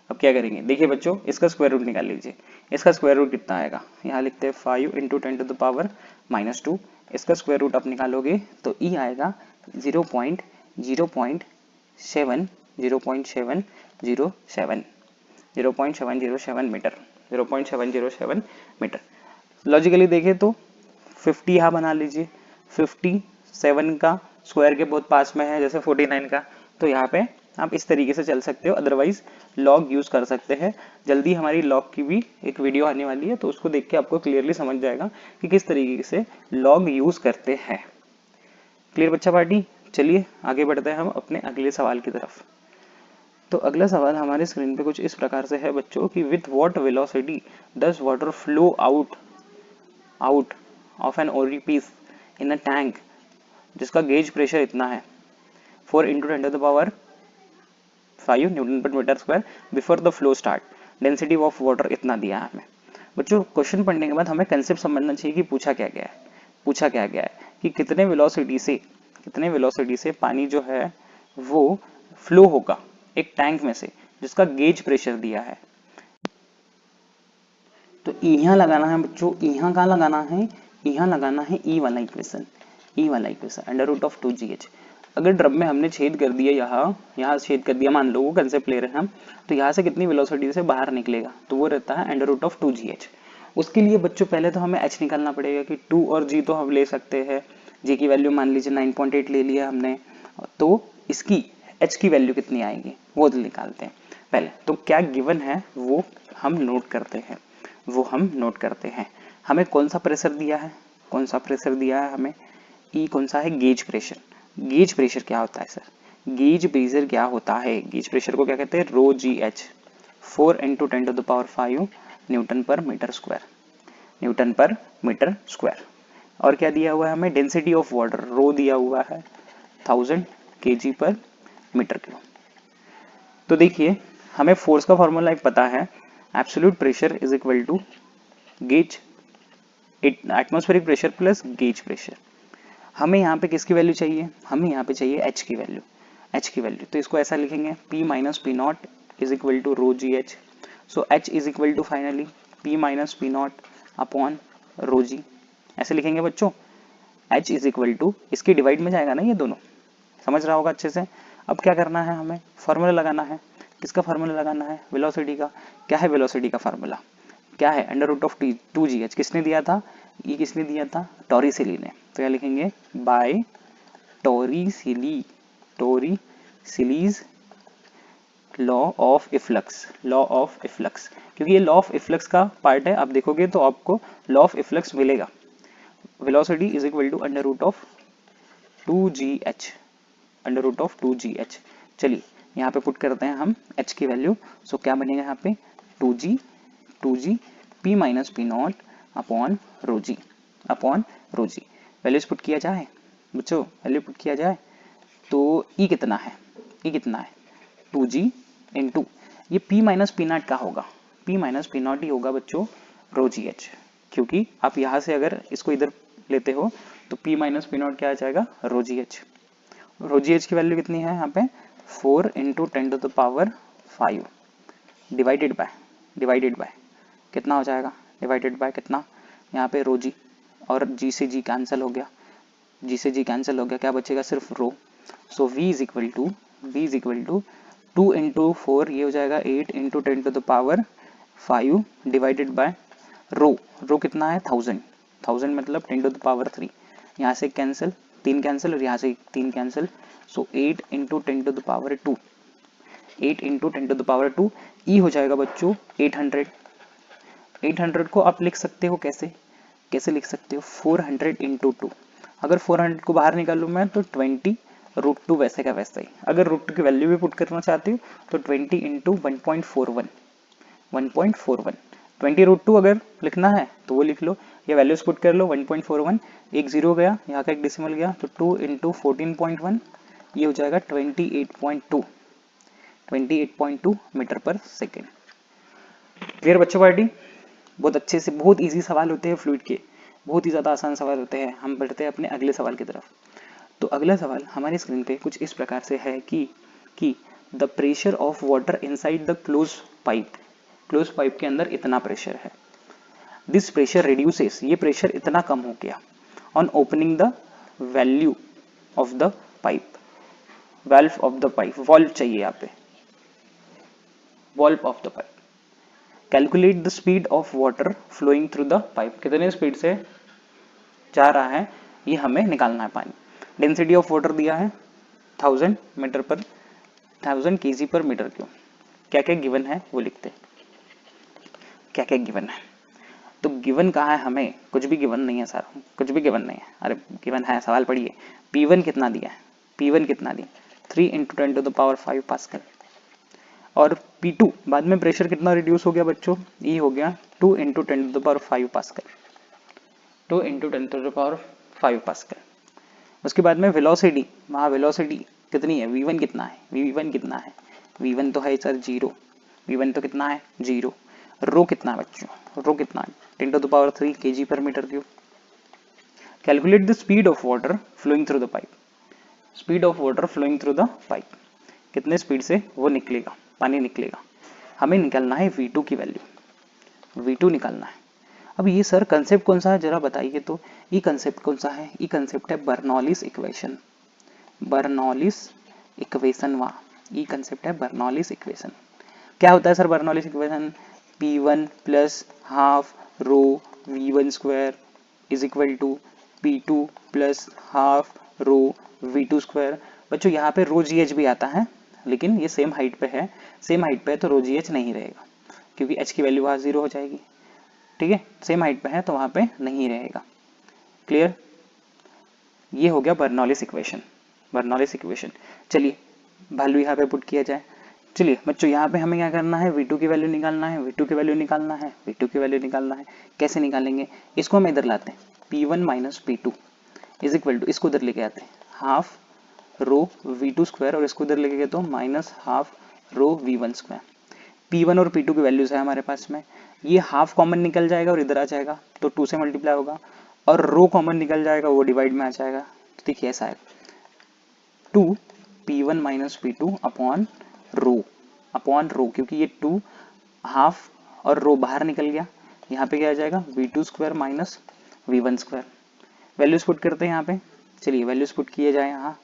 अब क्या करेंगे, देखिए बच्चों इसका स्क्वायर रूट निकाल लीजिए। इसका स्क्वायर रूट कितना आएगा, यहाँ लिखते हैं 5 इंटू 10 टू द पावर -2। इसका स्क्वायर रूट आप निकालोगे तो ई आएगा 0.0707 मीटर, 0.707 मीटर। लॉजिकली देखें तो 50 यहाँ बना लीजिए, 57 का स्क्वायर के बहुत पास में है जैसे 49 का, तो यहाँ पे आप इस तरीके से चल सकते हो, अदरवाइज लॉग यूज कर सकते हैं। जल्दी हमारी लॉग की भी एक वीडियो आने वाली है तो उसको देख के आपको क्लियरली समझ जाएगा कि किस तरीके से लॉग यूज करते हैं। क्लियर बच्चा पार्टी, चलिए आगे बढ़ते हैं हम अपने अगले सवाल की तरफ। तो अगला सवाल हमारे स्क्रीन पे कुछ इस प्रकार से है बच्चों कि with what velocity does water flow out of an orifice in a tank जिसका गेज प्रेशर इतना है 4 into 10 to the power 5 newton पर metre square before the flow start, density of water इतना दिया है हमें। बच्चों क्वेश्चन पढ़ने के बाद हमें कंसेप्ट समझना चाहिए कि पूछा क्या गया है कि कितने वेलोसिटी से पानी जो है वो फ्लो होगा एक टैंक में से जिसका गेज प्रेशर दिया है। तो यहाँ लगाना है बच्चों, यहाँ कहाँ लगाना है, यहाँ लगाना है ई वाला equation under root of 2gh। अगर ड्रम में हमने छेद कर दिया, यहाँ छेद कर दिया, मान लो वो कंसेप्ट ले रहे हैं हम, तो यहाँ से कितनी वेलोसिटी से बाहर निकलेगा, तो वो रहता है अंडर रूट ऑफ 2gh। उसके लिए बच्चों पहले तो हमें h निकालना पड़ेगा कि 2 और g तो हम ले सकते हैं, g की वैल्यू मान लीजिए 9.8 ले लिया हमने, तो इसकी h की वैल्यू कितनी आएगी वो निकालते हैं पहले। तो क्या गिवन है वो हम नोट करते हैं, हमें कौन सा प्रेशर दिया है हमें, ई कौन सा है, गेज प्रेशर। गेज प्रेशर क्या होता है सर, गेज प्रेशर को क्या कहते हैं, rho ji h, 4 into 10 to the power 5 newton पर मीटर स्क्वायर। और क्या दिया हुआ है हमें, डेंसिटी ऑफ वाटर रो दिया हुआ है 1000 kg पर मीटर क्यूब। तो देखिए हमें फोर्स का फॉर्मूला एक पता है, absolute pressure is equal to gauge atmospheric pressure plus gauge pressure. हमें यहाँ पे किसकी वैल्यू चाहिए, हमें यहाँ पे चाहिए h की वैल्यू। तो इसको ऐसा लिखेंगे P minus P naught is equal to rho ji h. So h is equal to finally P minus P naught upon rho g, ऐसे लिखेंगे बच्चों। h इज इक्वल टू, इसकी डिवाइड में जाएगा ना ये दोनों, समझ रहा होगा अच्छे से। अब क्या करना है, हमें फॉर्मूला लगाना है। किसका फॉर्मूला लगाना है, वेलोसिटी का। क्या है वेलोसिटी का फॉर्मूला, क्या है, अंडर रूट ऑफ 2gh। किसने दिया था, ये किसने दिया था, टॉरिसेली ने। तो क्या लिखेंगे, by Torricelli's law of efflux, क्योंकि ये लॉ ऑफ इफ्लक्स का पार्ट है, आप देखोगे तो आपको लॉ ऑफ इफ्लक्स मिलेगा। Velocity is equal to under root of 2gh, चलिए यहाँ पे पुट करते हैं हम h की वैल्यू। सो क्या बनेगा यहाँ पे 2g p minus P naught upon rho g. Values put किया जाए बच्चों, तो e कितना है 2g इंटू ये p माइनस पी नॉट का होगा, p माइनस पी नॉट ही होगा बच्चों रो जी एच, क्योंकि आप यहाँ से अगर इसको इधर लेते हो तो p माइनस पी नॉट क्या आ जाएगा, रो जी एच की वैल्यू कितनी है यहाँ पे 4 into 10 to the power 5 divided by कितना हो जाएगा, डिवाइडेड बाय कितना, यहाँ पे रो जी, और जी से जी कैंसिल हो गया, क्या बचेगा, सिर्फ rho. So v is equal to 2 into 4 ये हो जाएगा 8 into 10 to the power 5 divided by rho कितना है 1000, 1000 मतलब 10 टू द पावर 3, यहाँ से कैंसिल 3 कैंसिल और यहाँ से 3 cancel, so 8 into 10 to the power 2, 8 into 10 to the power 2, ई हो जाएगा बच्चों 800। 800 को आप लिख सकते हो कैसे लिख सकते हो 400 इंटू 2, अगर 400 को बाहर निकालूं मैं तो 20 रूट 2 वैसे का वैसा ही, अगर रूट 2 की वैल्यू भी पुट करना चाहती हूँ तो 20 इंटू 1.41, 20 रूट 2 अगर लिखना है तो वो लिख लो, या वैल्यूज पुट कर लो 1.41, एक जीरो गया, यहाँ का एक डेसिमल गया तो 2 इंटू 14.1 ये हो जाएगा 28.2 मीटर पर सेकेंड। क्लियर बच्चों पार्टी? बहुत अच्छे से, बहुत इजी सवाल होते हैं फ्लूइड के, बहुत ही ज़्यादा आसान सवाल होते हैं। हम बढ़ते हैं अपने अगले सवाल की तरफ। तो अगला सवाल हमारी स्क्रीन पे कुछ इस प्रकार से है कि the pressure of water inside the close pipe के अंदर इतना प्रेशर है, दिस प्रेशर रिड्यूसेस, ये प्रेशर इतना कम हो गया on opening the value of the pipe, valve of the pipe, valve चाहिए यहाँ पे, valve of the pipe. Calculate the speed of water flowing through the pipe, कितने स्पीड से जा रहा है ये हमें निकालना है पानी। डेंसिटी ऑफ वाटर दिया है 1000 मीटर पर 1000 kg पर मीटर क्यूब। क्या क्या गिवन है वो लिखते हैं, क्या क्या गिवन है। तो गिवन कहा है हमें, कुछ भी गिवन नहीं है सर, कुछ भी गिवन नहीं है, अरे गिवन है, सवाल पढ़िए। P1 कितना दिया है, P1 कितना दिया 3 into 10 to the power 5 pascal, और P2 बाद में प्रेशर कितना रिड्यूस हो गया बच्चों, ये हो गया 2 into 10 to the power 5 pascal, 2 into 10 to the power 5 pascal. उसके बाद में वेलोसिटी, वहाँ वेलोसिटी कितनी है, V1 कितना है, V1 कितना है, V1 तो है सर 0, V1 तो कितना है 0। रो कितना है बच्चों, रो कितना है 10 टू द पावर 3 kg पर metre cube. Calculate the speed of water flowing through the pipe, speed of water flowing through the pipe, कितने स्पीड से वो निकलेगा, पानी निकलेगा। हमें निकालना है V2 की वैल्यू, V2 निकालना है। अब ये सर कंसेप्ट कौन सा है जरा बताइए, तो ये कंसेप्ट कौन सा है, ये कंसेप्ट है बर्नौलीज इक्वेशन, बर्नौलीज इक्वेशन, वहाँ ये कंसेप्ट है बर्नौलीज इक्वेशन। क्या होता है sir Bernoulli's equation, P1 plus half rho V1 square is equal to P2 plus half rho V2 square. बच्चों यहाँ पे रो GH भी आता है, लेकिन ये सेम हाइट पे है, सेम हाइट पे है तो रो GH नहीं रहेगा, क्योंकि H की वैल्यू वहाँ 0 हो जाएगी, ठीक है, सेम हाइट पे है तो वहाँ पे नहीं रहेगा। क्लियर? ये हो गया बर्नौलीज इक्वेशन, बर्नौलीज इक्वेशन। चलिए वैल्यू यहाँ पे पुट किया जाए। चलिए बच्चों यहाँ पे हमें क्या करना है, V2 की वैल्यू निकालना है, V2 की वैल्यू निकालना है, V2 की वैल्यू निकालना है। कैसे निकालेंगे, इसको हम इधर लाते हैं, P1 minus P2 is equal to, इसको इधर लेके आते हैं हाफ रो V2 स्क्वायर, और इसको इधर लेके गए तो minus half rho V1 square. P1 और P2 की वैल्यूज है हमारे पास में, ये हाफ कॉमन निकल जाएगा और इधर आ जाएगा तो 2 से मल्टीप्लाई होगा, और रो कॉमन निकल जाएगा वो डिवाइड में आ जाएगा, तो देखिए ऐसा है 2 P1 minus P2 upon rho, क्योंकि ये 2 हाफ और रो बाहर निकल गया, यहाँ पे क्या आ जाएगा V2 square minus V1 square. Values put करते हैं यहाँ पे, चलिए वैल्यूज पुट किए जाए, यहाँ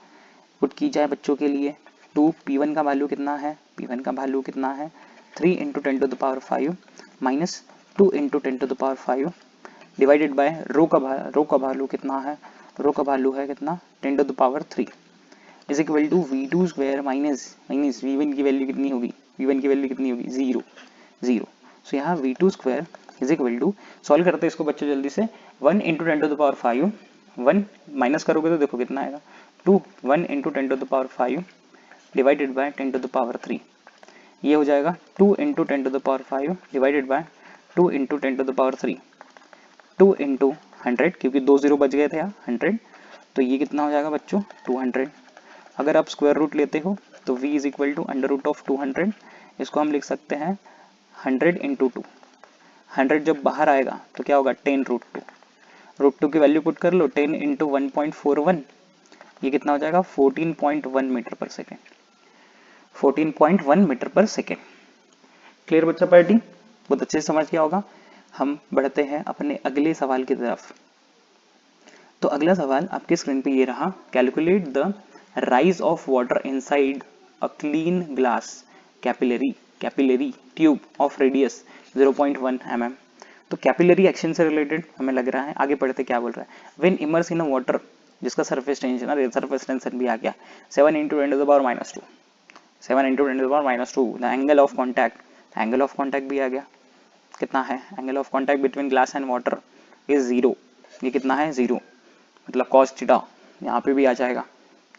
पुट की जाए बच्चों के लिए। 2 P1 का वैल्यू कितना है, P1 का वैल्यू कितना है 3 into 10 to the power 5 minus 2 into 10 to the power 5 divided by rho का वैल्यू कितना है, रो का वैल्यू है कितना 10 to the power 3 is equal to V2 square minus V1 की वैल्यू कितनी होगी, V1 की वैल्यू कितनी होगी 0। सो यहाँ V2 square is equal to, solve करते हैं इसको बच्चों जल्दी से, 1 into 10 to the power 5, 1 minus करोगे तो देखो कितना आएगा 2, 1 into 10 to the power 5 divided by 10 to the power 3, ये हो जाएगा 2 into 10 to the power 5 divided by 2 into 10 to the power 3, 2 into 100, क्योंकि 2 0 बच गए थे यहाँ 100, तो ये कितना हो जाएगा बच्चों 200। अगर आप स्क्वायर रूट लेते हो तो v is equal to under root of 200, इसको हम लिख सकते हैं 100 इंटू 2, 100 जब बाहर आएगा तो क्या होगा 10 रूट 2, रूट 2 की वैल्यू पुट कर लो, 10 इंटू 1.41, ये कितना हो जाएगा 14.1 मीटर पर सेकेंड, 14.1 मीटर पर सेकेंड। क्लियर बच्चा पार्टी, बहुत अच्छे से समझ गया होगा। हम बढ़ते हैं अपने अगले सवाल की तरफ। तो अगला सवाल आपकी स्क्रीन पे ये रहा, calculate the rise of water inside a clean glass capillary tube of radius 0.1 mm। तो कैपिलरी एक्शन से रिलेटेड हमें लग रहा है। आगे पढ़ते क्या बोल रहा है, when immerse in a water, जिसका सरफेस टेंशन और सरफेस टेंशन भी आ गया 7 × 10⁻², 7 × 10⁻², द एंगल ऑफ कॉन्टैक्ट भी आ गया, कितना है, angle of contact between glass and water is 0, ये कितना है 0, मतलब cos थीटा यहाँ पे भी आ जाएगा,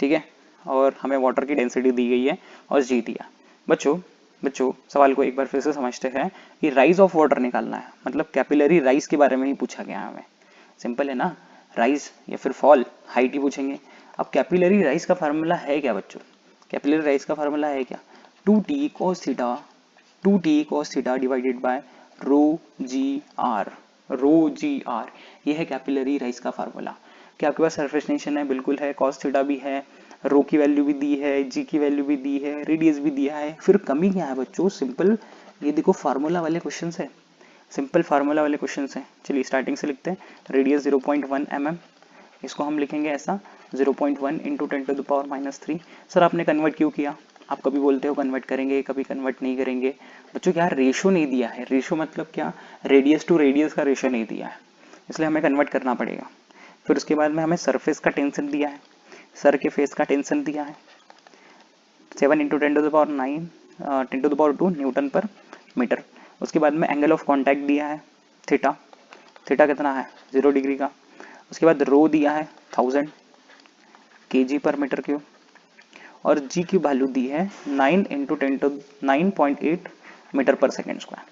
ठीक है। और हमें वाटर की डेंसिटी दी गई है और जी दिया। बच्चों सवाल को एक बार फिर से समझते हैं कि राइज ऑफ वाटर निकालना है, मतलब कैपिलरी राइज के बारे में ही पूछा गया है हमें। सिंपल है ना, राइज या फिर फॉल, हाइट ही पूछेंगे। अब कैपिलरी राइज का फार्मूला है क्या बच्चों, कैपिलरी राइज का फार्मूला है क्या, 2t cos theta divided by rho g r, ये है कैपिलरी राइज का फार्मूला। क्या आपके पास सरफेस टेंशन है, बिल्कुल है, cos थीटा भी है, रो की वैल्यू भी दी है, जी की वैल्यू भी दी है, रेडियस भी दिया है, फिर कमी क्या है बच्चों, सिंपल, ये देखो फार्मूला वाले क्वेश्चन है, सिंपल फार्मूला वाले क्वेश्चन है। चलिए स्टार्टिंग से लिखते हैं, रेडियस 0.1 mm, इसको हम लिखेंगे ऐसा 0.1 × 10⁻³ सर आपने कन्वर्ट क्यों किया, आप कभी बोलते हो कन्वर्ट करेंगे, कभी कन्वर्ट नहीं करेंगे। बच्चों क्या रेशो नहीं दिया है, रेशो मतलब क्या, रेडियस टू रेडियस का रेशो नहीं दिया है, इसलिए हमें कन्वर्ट करना पड़ेगा। फिर उसके बाद में हमें सरफेस का टेंशन दिया है, सर के फेस का टेंशन दिया है 7 × 10⁻², न्यूटन पर मीटर। उसके बाद में एंगल ऑफ कॉन्टैक्ट दिया है थीटा कितना है 0 डिग्री का। उसके बाद रो दिया है 1000 kg पर मीटर क्यूब, और जी की वैल्यू दी है 9.8 मीटर पर सेकेंड स्क्वायर,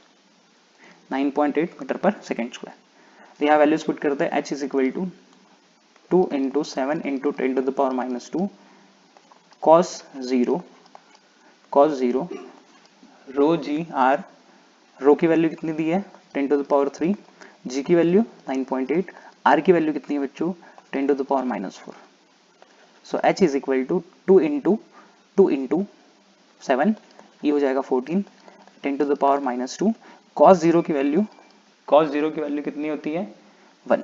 9.8 मीटर पर सेकेंड स्क्वायर। तो यहाँ वैल्यूज पुट करते हैं, h is equal to 2 × 7 × 10⁻² cos 0 rho g R, rho की वैल्यू कितनी दी है 10⁻3, जी की वैल्यू 9.8, आर की वैल्यू कितनी है बच्चों 10⁻⁴। सो h इज इक्वल टू 2 × 7, ये हो जाएगा 14, 10⁻⁻², cos 0 की वैल्यू कितनी होती है 1।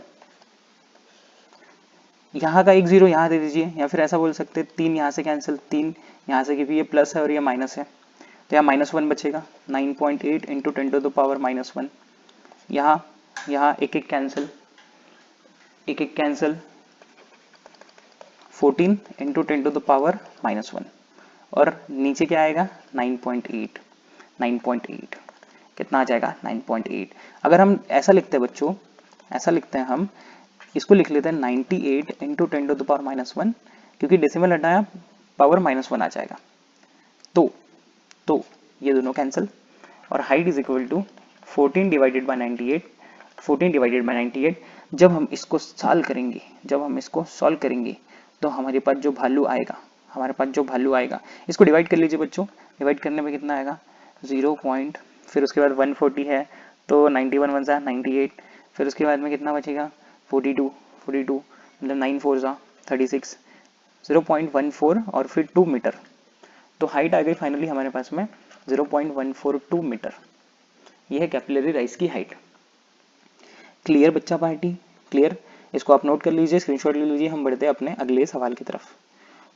यहाँ का एक 0 यहाँ दे दीजिए, या फिर ऐसा बोल सकते हैं 3 यहाँ से कैंसिल, 3 यहाँ से, क्योंकि ये प्लस है और ये माइनस है, तो यहाँ -1 बचेगा, 9.8 × 10⁻⁻1। यहाँ एक कैंसिल, 14 × 10⁻⁻1, और नीचे क्या आएगा 9.8, कितना आ जाएगा 9.8। अगर हम ऐसा लिखते हैं बच्चों, ऐसा लिखते हैं हम, इसको लिख लेते हैं 98 × 10⁻⁻1, क्योंकि डेसिमल हटाया पावर -1 आ जाएगा, तो ये दोनों कैंसिल, और height is equal to 14 divided by 98। जब हम इसको सॉल्व करेंगे तो हमारे पास जो वैल्यू आएगा, इसको डिवाइड कर लीजिए बच्चों, डिवाइड करने में कितना आएगा 0. फिर उसके बाद 140 है तो 91 1 सा 98, फिर उसके बाद में कितना बचेगा 42, मतलब 9 4 सा 36, 0.14 और फिर 2 मीटर, तो हाइट आ गई फाइनली हमारे पास में 0.142 मीटर। ये है कैपिलरी राइज की हाइट। क्लियर बच्चा पार्टी, क्लियर, इसको आप नोट कर लीजिए, स्क्रीनशॉट ले लीजिए। हम बढ़ते हैं अपने अगले सवाल की तरफ।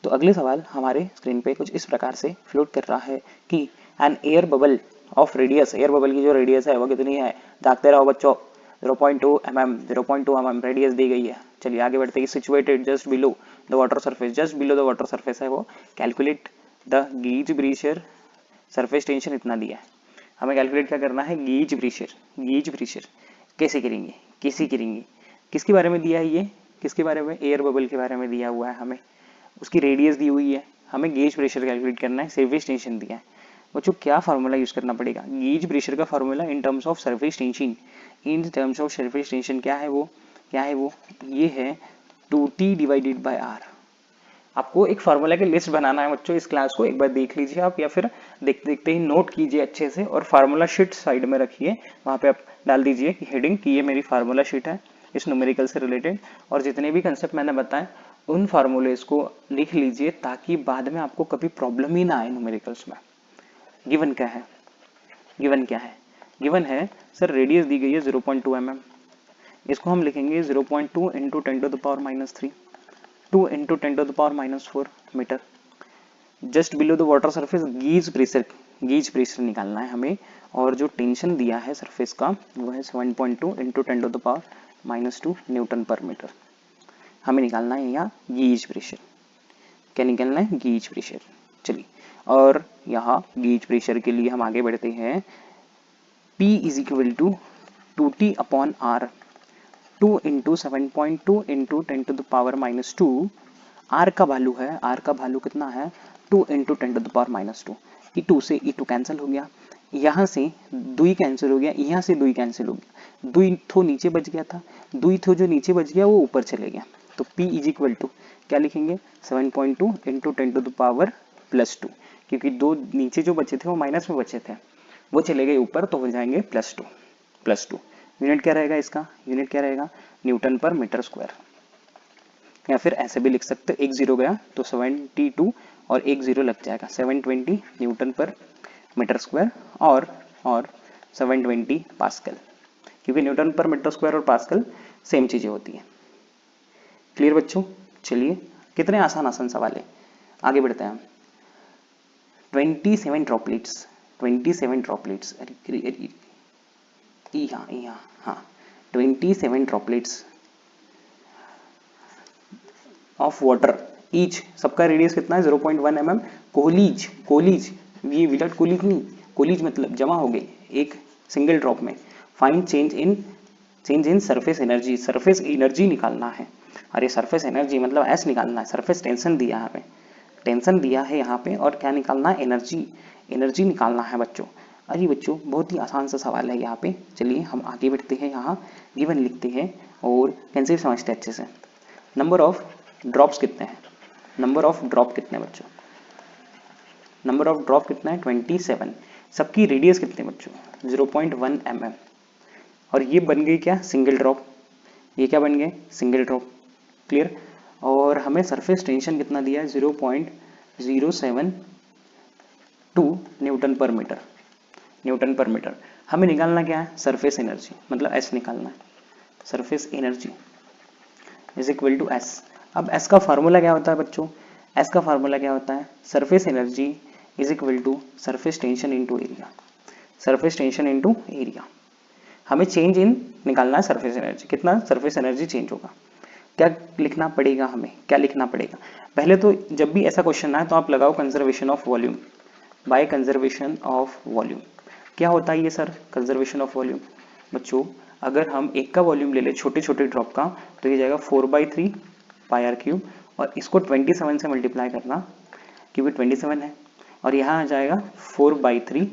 तो अगले सवाल हमारे स्क्रीन पे कुछ इस प्रकार से फ्लोट कर रहा है कि an air bubble of radius, air bubble की जो रेडियस है वो कितनी है, दागते रहो बच्चों, 0.2 mm रेडियस दी गई है। चलिए आगे बढ़ते हैं, situated just below the water surface है वो, calculate the gauge pressure, surface tension इतना दिया है, हमें कैलकुलेट क्या करना है, गेज प्रेशर कैसे करेंगे, किसके बारे में दिया है ये, किसके बारे में, एयर बबल के बारे में दिया हुआ है हमें, उसकी रेडियस दी हुई है, हमें गेज प्रेशर कैलकुलेट करना है, सरफेस टेंशन दिया है। बच्चों क्या फार्मूला यूज करना पड़ेगा, गेज प्रेशर का formula in terms of surface tension, क्या है वो, ये है 2t डिवाइडेड बाय r। आपको एक फार्मूला की लिस्ट बनाना है बच्चों, इस क्लास को एक बार देख लीजिए आप, या फिर देखते ही नोट कीजिए अच्छे से, और फार्मूला शीट साइड में रखिए, वहां पे आप डाल दीजिए कि हेडिंग कि ये मेरी फार्मूला शीट है इस न्यूमेरिकल से रिलेटेड, और जितने भी कंसेप्ट मैंने बताए उन फार्मूलेस को लिख लीजिए, ताकि बाद में आपको कभी प्रॉब्लम ही ना आए न्यूमेरिकल्स में। गिवन क्या है सर, रेडियस दी गई है 0.2 mm, इसको हम लिखेंगे 0.2 × 10⁻³ 2 × 10⁻⁴ metre. Just below the water surface gauge pressure निकालना है हमें, और जो टेंशन दिया है सरफेस का वो है 7.2 इंटू 10⁻⁻2 न्यूटन पर मीटर। हमें निकालना है यहाँ गेज प्रेशर। क्या निकालना है? Gauge pressure. चलिए, और यहाँ गेज प्रेशर के लिए हम आगे बढ़ते हैं। P is equal to 2T/R, 2 into 7.2 into 10⁻⁻2। R का वैल्यू है, R का वैल्यू कितना है? 2 इंटू 10⁻⁻2। E2 से E2 कैंसिल हो गया, यहाँ से 2 कैंसिल हो गया, यहाँ से 2 कैंसिल हो गया, 2 थो नीचे बच गया था, 2 थो जो नीचे बच गया वो ऊपर चले गया। तो P इज इक्वल टू क्या लिखेंगे? 7.2 इंटू 10⁻+2, क्योंकि 2 नीचे जो बचे थे वो माइनस में बचे थे, वो चले गए ऊपर, तो हो जाएंगे +2। यूनिट क्या रहेगा इसका? यूनिट क्या रहेगा? न्यूटन पर मीटर स्क्वायर। या फिर ऐसे भी लिख सकते हो, एक 0 गया तो 72 और एक 0 लग जाएगा, 720 न्यूटन पर मीटर स्क्वायर और 720 पास्कल, क्योंकि न्यूटन पर मीटर स्क्वायर और पास्कल सेम चीजें होती हैं। क्लियर बच्चों? चलिए, कितने आसान आसान सवाल है, आगे बढ़ते हैं हम। 27 ड्रॉपलेट्स, 27 ड्रॉपलेट्स, हाँ 27 ड्रॉपलेट्स ऑफ वाटर ईच, सबका रेडियस कितना है? 0.1 mm। कोलीज, ये विराट कोलीज नहीं, कोलीज मतलब जमा हो गए एक सिंगल ड्रॉप में। Find change in surface energy, surface energy निकालना है। अरे सरफेस एनर्जी मतलब एस निकालना है, सरफेस टेंशन दिया है हमें, टेंशन दिया है यहाँ पे, और क्या निकालना है? एनर्जी निकालना है बच्चों। अरे बच्चों, बहुत ही आसान सा सवाल है यहाँ पे। चलिए हम आगे बढ़ते हैं, यहाँ गिवन लिखते हैं और कैंसिल समझते हैं अच्छे से। नंबर ऑफ ड्रॉप्स कितने हैं? नंबर ऑफ ड्रॉप कितने हैं बच्चों? नंबर ऑफ ड्रॉप कितना है? 27। सबकी रेडियस कितने बच्चों? 0.1 mm। और ये बन गई क्या? Single drop. ये क्या बन गए? Single drop. क्लियर? और हमें सरफेस टेंशन कितना दिया है? 0.072 न्यूटन पर मीटर। हमें निकालना क्या है? सरफेस एनर्जी, मतलब एस निकालना है। Surface energy is equal to S. अब एस का फार्मूला क्या होता है बच्चों? एस का फार्मूला क्या होता है? Surface energy is equal to surface tension into area. Surface tension into area. हमें चेंज इन निकालना है सरफेस एनर्जी, कितना सरफेस एनर्जी चेंज होगा। क्या लिखना पड़ेगा हमें? क्या लिखना पड़ेगा? पहले तो जब भी ऐसा क्वेश्चन आए तो आप लगाओ conservation of volume, by conservation of volume. क्या होता है ये सर कंजर्वेशन ऑफ वॉल्यूम? बच्चों, अगर हम एक का वॉल्यूम ले ले छोटे छोटे ड्रॉप का, तो ये जाएगा 4/3 πr3, और इसको 27 से मल्टीप्लाई करना, क्योंकि 27 है, और यहाँ आ जाएगा 4/3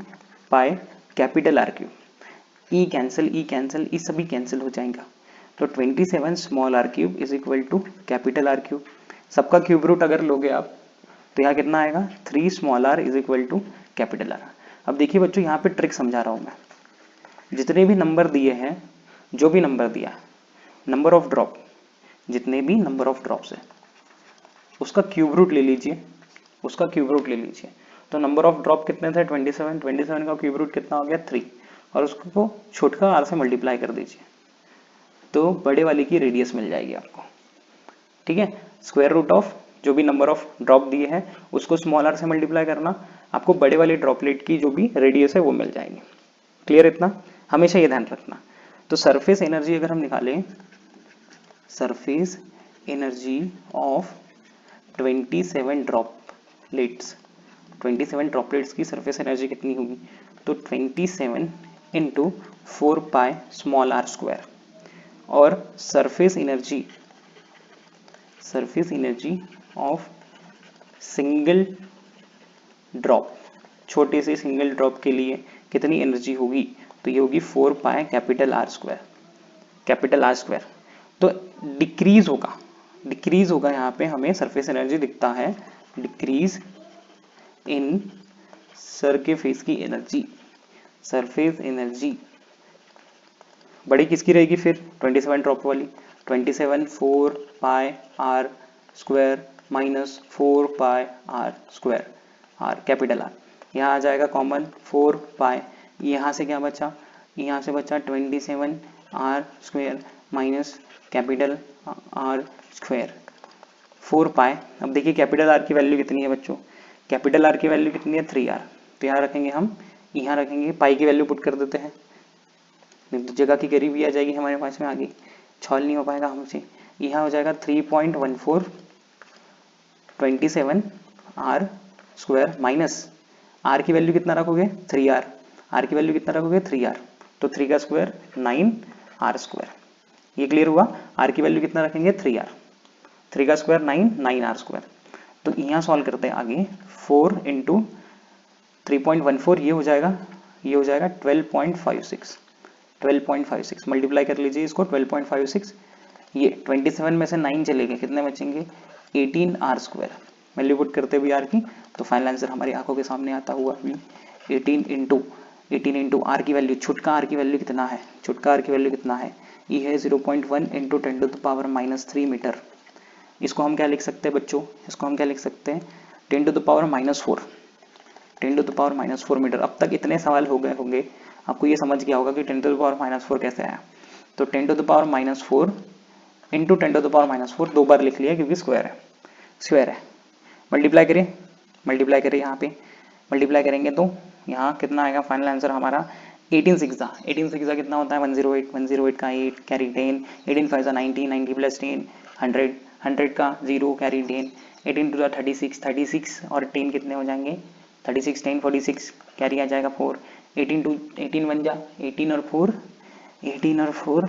पाई कैपिटल R3। ई कैंसिल, ई सभी कैंसिल हो जाएगा, तो 27 small r³ is equal to capital R3। सबका क्यूब रूट अगर लोगे आप, तो यहाँ कितना आएगा? 3 small r is equal to capital R। अब देखिए बच्चों, यहाँ पे ट्रिक समझा रहा हूँ मैं। जितने भी नंबर दिए हैं, जो भी नंबर दिया है, नंबर ऑफ ड्रॉप, जितने भी नंबर ऑफ ड्रॉप्स है, उसका क्यूब रूट ले लीजिए, तो नंबर ऑफ ड्रॉप कितने थे? 27 का क्यूब रूट कितना हो गया? 3, और उसको छोटा r से मल्टीप्लाई कर दीजिए, तो बड़े वाले की रेडियस मिल जाएगी आपको। ठीक है, स्क्वायर रूट ऑफ जो भी नंबर ऑफ ड्रॉप दिए हैं उसको स्मॉल r से मल्टीप्लाई करना, आपको बड़े वाले ड्रॉपलेट की जो भी रेडियस है वो मिल जाएगी। क्लियर? इतना हमेशा ये ध्यान रखना। तो सरफेस एनर्जी अगर हम निकालें, सरफेस एनर्जी ऑफ 27 ड्रॉपलेट्स की सरफेस एनर्जी कितनी होगी? तो 27 into 4 pi small r square, और surface energy of single drop, छोटे से सिंगल ड्रॉप के लिए कितनी एनर्जी होगी? तो ये होगी 4 पाई कैपिटल R स्क्वायर। तो डिक्रीज होगा यहाँ पे, हमें सरफेस एनर्जी दिखता है, डिक्रीज इन सरफेस की एनर्जी। सरफेस एनर्जी बड़ी किसकी रहेगी फिर? 27 ड्रॉप वाली। 27 4 पाई r स्क्वायर माइनस 4 पाई r square, r capital R। यहाँ आ जाएगा कॉमन 4 पाई, यहाँ से क्या बचा? यहाँ से बचा 27 r square minus capital R square 4 पाई। अब देखिए कैपिटल R की वैल्यू कितनी है बच्चों? कैपिटल आर की वैल्यू कितनी है 3r, तो यहाँ रखेंगे हम, यहाँ रखेंगे पाई की वैल्यू पुट कर देते हैं, नहीं तो जगह की गरीबी आ जाएगी हमारे पास में, आगे छॉल नहीं हो पाएगा हमसे। यहाँ हो जाएगा 3.1427 आर स्क्वायर माइनस आर की वैल्यू कितना रखोगे 3r, आर की वैल्यू कितना रखोगे 3r, तो 3 का स्क्वायर 9r स्क्वायर। ये क्लियर हुआ, आर की वैल्यू कितना रखेंगे 3r, 3 का स्क्वायर 9r स्क्वायर। तो यहाँ सॉल्व करते हैं आगे, 4 इंटू 3.14 ये हो जाएगा 12.56 मल्टीप्लाई कर लीजिए इसको 12.56, ये 27 में से 9 चले गए, कितने बचेंगे 18r स्क्वायर। वैल्यू पुट करते हुए आर की, तो फाइनल आंसर हमारी आंखों के सामने आता हुआ भी 18 इंटू आर की वैल्यू, छुटका आर की वैल्यू कितना है, छुटका आर की वैल्यू कितना है, ये है 0.1 इंटू 10⁻³ मीटर। इसको हम क्या लिख सकते हैं बच्चों, इसको हम क्या लिख सकते हैं 10⁻⁴, 10⁻⁴ मीटर। अब तक इतने सवाल हो गए होंगे, आपको ये समझ गया होगा कि 10⁻⁴ कैसे आया। तो 10⁻⁴ इंटू 10⁻⁴ 2 बार लिख लिया क्योंकि स्क्वायर है। मल्टीप्लाई करें यहाँ पे, मल्टीप्लाई करेंगे तो यहाँ कितना आएगा फाइनल आंसर हमारा 18 सिक्सा कितना होता है 108 का 8 कैरी 10, 18 5 90, 90 प्लस 10 100, 100 का 0 कैरी 10, 18 टू 36 और 10 कितने हो जाएंगे 36, 10 46 कैरी आ जाएगा 4, 18 टू 18 बन जा 18 और 4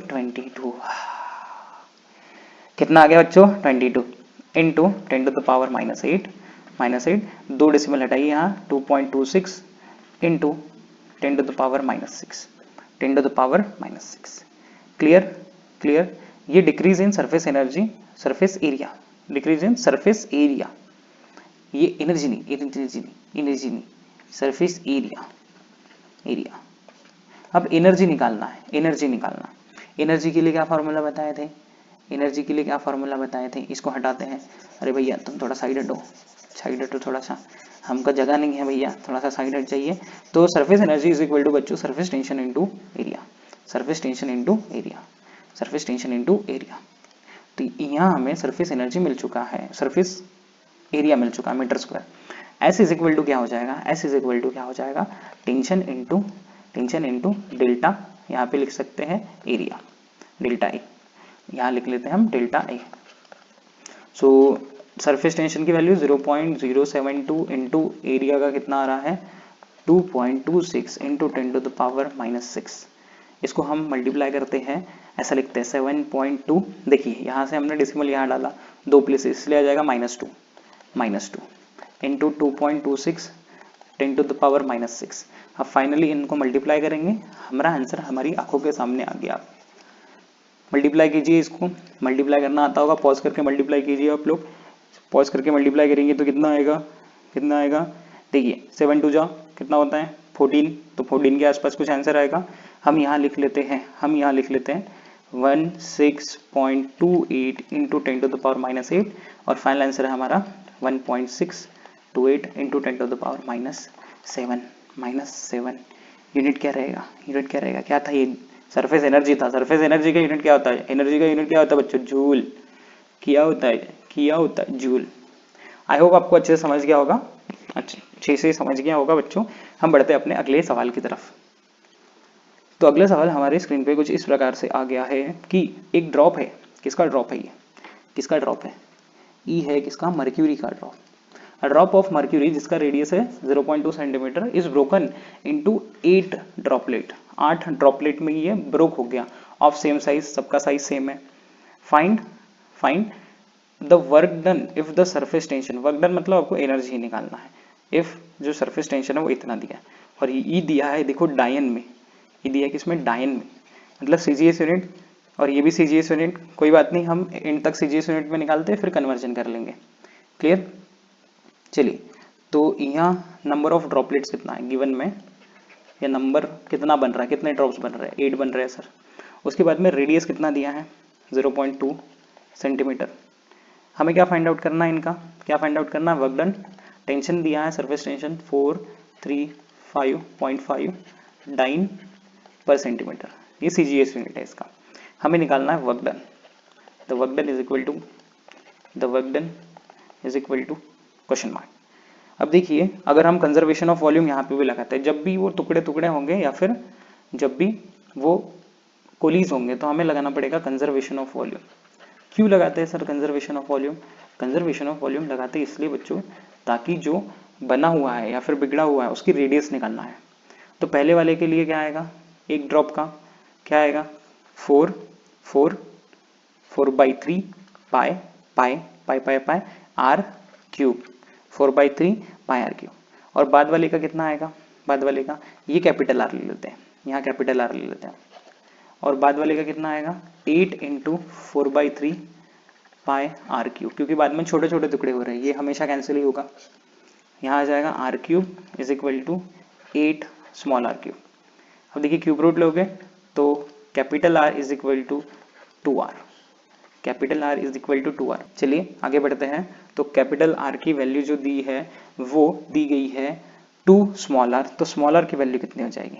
22, कितना आ गया बच्चों 22 इंटू 10⁻⁻8 2 डेसिमल हटाइए यहाँ 2.26 इंटू 10⁻⁻6 क्लियर। ये decrease in surface energy, surface area, decrease in surface area, ये एनर्जी नहीं, सरफेस एरिया। अब एनर्जी निकालना, एनर्जी के लिए क्या फार्मूला बताए थे, इसको हटाते हैं। अरे भैया तुम थोड़ा साइड हटो थोड़ा सा, हमको जगह नहीं है भैया, थोड़ा सा साइड हट जाइए। तो surface energy is equal to बच्चों सरफेस टेंशन इनटू एरिया, तो यहाँ हमें सरफेस एनर्जी मिल चुका है, सरफेस एरिया मिल चुका है metre square. S is equal to क्या हो जाएगा, टेंशन इनटू डेल्टा, यहाँ पे लिख सकते हैं एरिया, डेल्टा ए, यहाँ लिख लेते हैं हम delta A. So surface tension की वैल्यू 0.072 इंटू एरिया का कितना आ रहा है 2.26 इंटू 10⁻⁻6। इसको हम मल्टीप्लाई करते हैं, ऐसा लिखते हैं 7.2, देखिए यहाँ से हमने डेसिमल यहाँ डाला 2 प्लेसेस, इसलिए आ जाएगा -2 इंटू 2.26 10⁻⁻6। अब फाइनली इनको मल्टीप्लाई करेंगे, हमारा आंसर हमारी आंखों के सामने आ गया। मल्टीप्लाई कीजिए, इसको मल्टीप्लाई करना आता होगा, पॉज करके मल्टीप्लाई कीजिए आप लोग, पॉज करके मल्टीप्लाई करेंगे तो कितना आएगा, देखिए 7 2 जा कितना होता है 14, तो 14 के आसपास कुछ आंसर आएगा। हम यहाँ लिख लेते हैं 16.28 इंटू 10⁻⁻8 और फाइनल आंसर है हमारा 1.628 इंटू 10⁻⁻7 यूनिट क्या रहेगा, क्या था ये, सरफेस एनर्जी था। सरफेस एनर्जी का यूनिट क्या होता है, एनर्जी का यूनिट क्या होता है बच्चों, जूल, किया होता है जूल। आई होप आपको अच्छे से समझ गया होगा, बच्चों। हम बढ़ते हैं अपने अगले सवाल की तरफ। तो अगला सवाल हमारे स्क्रीन पे कुछ इस प्रकार से आ गया है कि एक ड्रॉप है, किसका ड्रॉप है, ई है किसका, मर्क्यूरी का drop. A drop of mercury जिसका रेडियस है 0.2 centimetre is broken into 8 droplet, 8 droplet में ये ब्रोक हो गया, ऑफ सेम साइज, सबका साइज सेम है। Find the work done if the surface tension, work done मतलब आपको एनर्जी निकालना है, इफ जो सरफेस टेंशन है वो इतना दिया और ये दिया है देखो डायन में, ये दिया है किसमें, डायन में, मतलब सीजीएस यूनिट, और ये भी सीजीएस यूनिट, कोई बात नहीं, हम इन तक सीजीएस यूनिट में निकालते हैं फिर कन्वर्जन कर लेंगे, क्लियर। चलिए, तो यहाँ नंबर ऑफ ड्रॉपलेट्स कितना है गिवन में, या नंबर कितना बन रहा है, कितने ड्रॉप्स बन रहे हैं, 8 बन रहे हैं सर। उसके बाद में रेडियस कितना दिया है 0.2 सेंटीमीटर। हमें क्या फाइंड आउट करना है, इनका क्या फाइंड आउट करना है, वर्क डन, टेंशन दिया है सरफेस टेंशन 435.5 डाइन पर सेंटीमीटर, ये सीजीएस यूनिट है इसका। हमें निकालना है work done, the work done is equal to question mark. अब देखिए अगर हम कंजर्वेशन ऑफ वॉल्यूम यहाँ पे भी लगाते हैं, जब भी वो टुकड़े टुकड़े होंगे या फिर जब भी वो कोलीज होंगे तो हमें लगाना पड़ेगा कंजर्वेशन ऑफ वॉल्यूम। क्यों लगाते हैं sir conservation of volume? Conservation of volume लगाते हैं इसलिए बच्चों ताकि जो बना हुआ है या फिर बिगड़ा हुआ है उसकी रेडियस निकालना है। तो पहले वाले के लिए क्या आएगा, एक ड्रॉप का क्या आएगा 4/3 pi pi pi pi pi R cube, 4/3 pi R cube. और बाद वाले का कितना आएगा, बाद वाले का ये कैपिटल आर ले लेते हैं, यहाँ कैपिटल आर ले लेते हैं। और बाद वाले का कितना आएगा 8 इंटू 4/3 पाई आर क्यूब, क्योंकि बाद में छोटे छोटे टुकड़े हो रहे हैं, ये हमेशा कैंसिल ही होगा। यहाँ आ जाएगा R cube is equal to 8 small R cube. अब देखिए क्यूब रूट लोगे तो capital R is equal to 2r, capital R is equal to 2r। चलिए आगे बढ़ते हैं। तो कैपिटल आर की वैल्यू जो दी है वो दी गई है 2 स्मॉल आर, तो स्मॉल आर की वैल्यू कितनी हो जाएगी,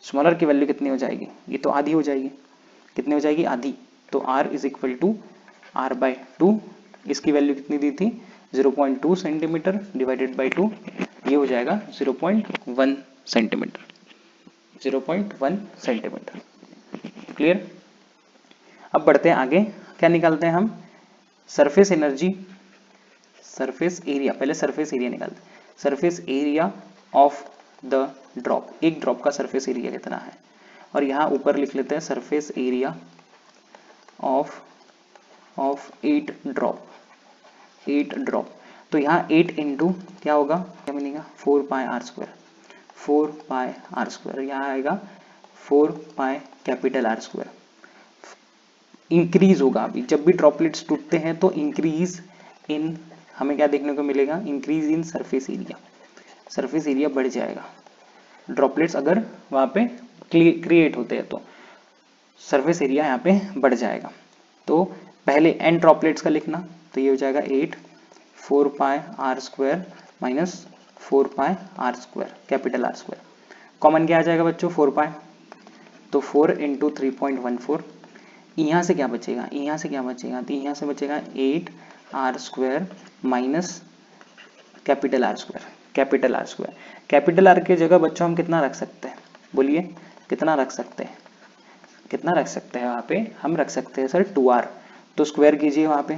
स्मॉल आर की वैल्यू कितनी हो जाएगी, ये तो आधी हो जाएगी, कितनी हो जाएगी आधी। तो r is equal to r/2, इसकी वैल्यू कितनी दी थी 0.2 सेंटीमीटर डिवाइडेड बाई 2, ये हो जाएगा 0.1 सेंटीमीटर, 0.1 सेंटीमीटर। क्लियर। अब बढ़ते हैं आगे, क्या निकालते हैं हम, सरफेस एनर्जी, सरफेस एरिया, पहले सरफेस एरिया निकालते हैं। Surface area of the drop, एक ड्रॉप का सरफेस एरिया कितना है, और यहाँ ऊपर लिख लेते हैं surface area of 8 drop, 8 drop. तो यहाँ 8 इंटू क्या होगा, क्या बनेगा 4 pi R square, 4 pi R square, यहाँ आएगा 4 pi capital R square. Increase होगा, अभी जब भी ड्रॉपलेट्स टूटते हैं तो इंक्रीज इन, हमें क्या देखने को मिलेगा, increase in surface area, surface area बढ़ जाएगा। ड्रॉपलेट्स अगर वहाँ पे क्रिएट होते हैं तो सरफेस एरिया यहाँ पे बढ़ जाएगा। तो पहले एन ड्रॉपलेट्स का लिखना, तो ये हो जाएगा 8 4 pi R square minus 4 pi R square capital R square. Common क्या आ जाएगा बच्चों 4 पाई, तो 4 इंटू 3.14, यहाँ से क्या बचेगा, यहाँ से क्या बचेगा, तो यहाँ से बचेगा 8 R square minus capital R square, capital R square. Capital R की जगह बच्चों हम कितना रख सकते हैं, बोलिए कितना रख सकते हैं, कितना रख सकते हैं वहाँ पे, हम रख सकते हैं सर 2r, तो स्क्वायर कीजिए वहाँ पे,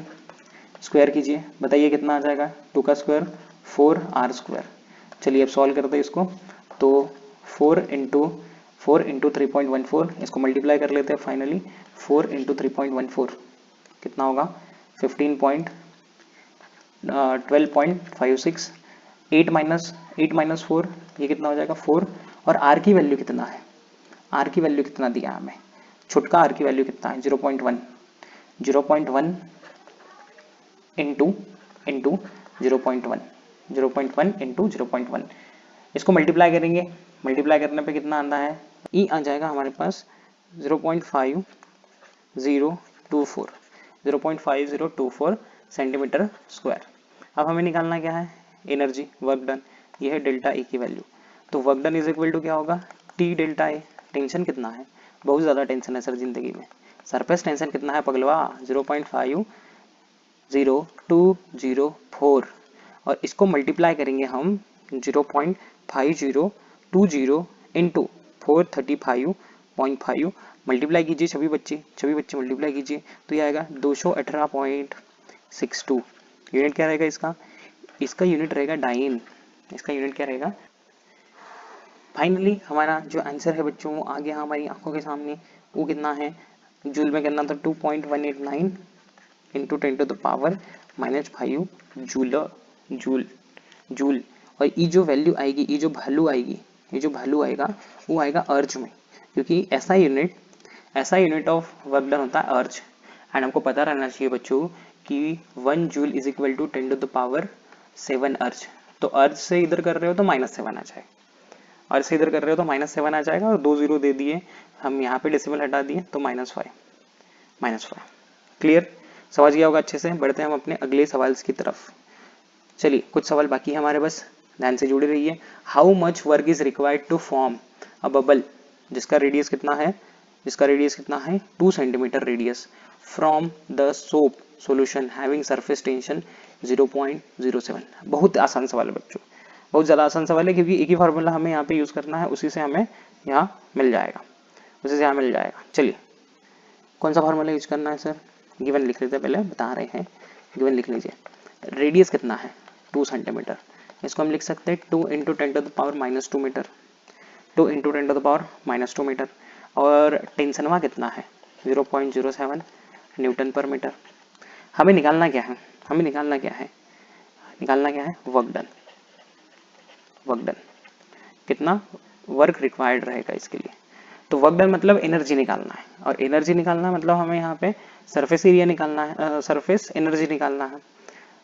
स्क्वायर कीजिए, बताइए कितना आ जाएगा, 2 का स्क्वायर 4r स्क्वायर। चलिए अब सॉल्व करते हैं इसको, तो 4 इंटू 3.14, इसको मल्टीप्लाई कर लेते हैं फाइनली, 4 इंटू 3.14 कितना होगा 12.56, 8 माइनस 4 ये कितना हो जाएगा 4, और r की वैल्यू कितना है, r की वैल्यू कितना दिया हमें, छुटका r की वैल्यू कितना है 0.1 इंटू 0.1 इंटू 0.1, इसको मल्टीप्लाई करेंगे, मल्टीप्लाई करने पे कितना आता है, ई आ जाएगा हमारे पास 0.5024 सेंटीमीटर स्क्वायर। अब हमें निकालना क्या है, एनर्जी, वर्क डन, ये है डेल्टा ए की वैल्यू। तो work done is equal to क्या होगा, टी डेल्टा ए। टेंशन कितना है, बहुत ज़्यादा टेंशन है सर जिंदगी में, सरफेस टेंशन कितना है पगलवा 0.5024, और इसको मल्टीप्लाई करेंगे हम 0.5020 इंटू 435.5, मल्टीप्लाई कीजिए सभी बच्चे मल्टीप्लाई कीजिए, तो ये आएगा 218.62। यूनिट क्या रहेगा इसका, इसका यूनिट रहेगा डाइन, इसका यूनिट क्या रहेगा। फाइनली हमारा जो आंसर है बच्चों वो आ गया हमारी आंखों के सामने, वो कितना है, जूल में करना था 2.189 इंटू 10⁻⁻5 जूल। और ये जो वैल्यू आएगी, ये जो वैल्यू आएगा वो आएगा अर्ज में, क्योंकि ऐसा यूनिट ऑफ वर्क डन होता है अर्ज। एंड हमको पता रहना चाहिए बच्चों कि 1 जूल इज इक्वल टू 10⁻7 अर्ज। तो अर्ज से इधर कर रहे हो तो -7 आ जाएगा, अर्ज से इधर कर रहे हो तो -7 आ जाएगा, और 2 0 दे दिए हम, यहाँ पे डेसिमल हटा दिए तो -5। क्लियर, समझ गया होगा अच्छे से। बढ़ते हैं हम अपने अगले सवाल की तरफ। चलिए कुछ सवाल बाकी है हमारे बस, ध्यान से जुड़े रहिए। How much work is required to form a bubble, जिसका रेडियस कितना है 2 centimetre radius, from the soap solution having surface tension 0.07। बहुत आसान सवाल है बच्चों, बहुत ज़्यादा आसान सवाल है, क्योंकि एक ही फार्मूला हमें यहाँ पे यूज़ करना है, उसी से हमें यहाँ मिल जाएगा, उसी से यहाँ मिल जाएगा। चलिए, कौन सा फार्मूला यूज करना है सर? गिवन लिख लेते हैं, पहले बता रहे हैं, गिवन लिख लीजिए। रेडियस कितना है? 2 सेंटीमीटर। इसको हम लिख सकते हैं 2 इंटू 10⁻⁻2 मीटर, 2 इंटू 10⁻⁻2 मीटर। और टेंशनवा कितना है? 0.07 न्यूटन पर मीटर। हमें निकालना क्या है? हमें निकालना क्या है? निकालना क्या है? Work done. वर्क डन कितना वर्क रिक्वायर्ड रहेगा इसके लिए? तो वर्क डन मतलब एनर्जी निकालना है, और एनर्जी निकालना मतलब हमें यहाँ पे सरफेस एरिया निकालना है, सरफेस एनर्जी निकालना है।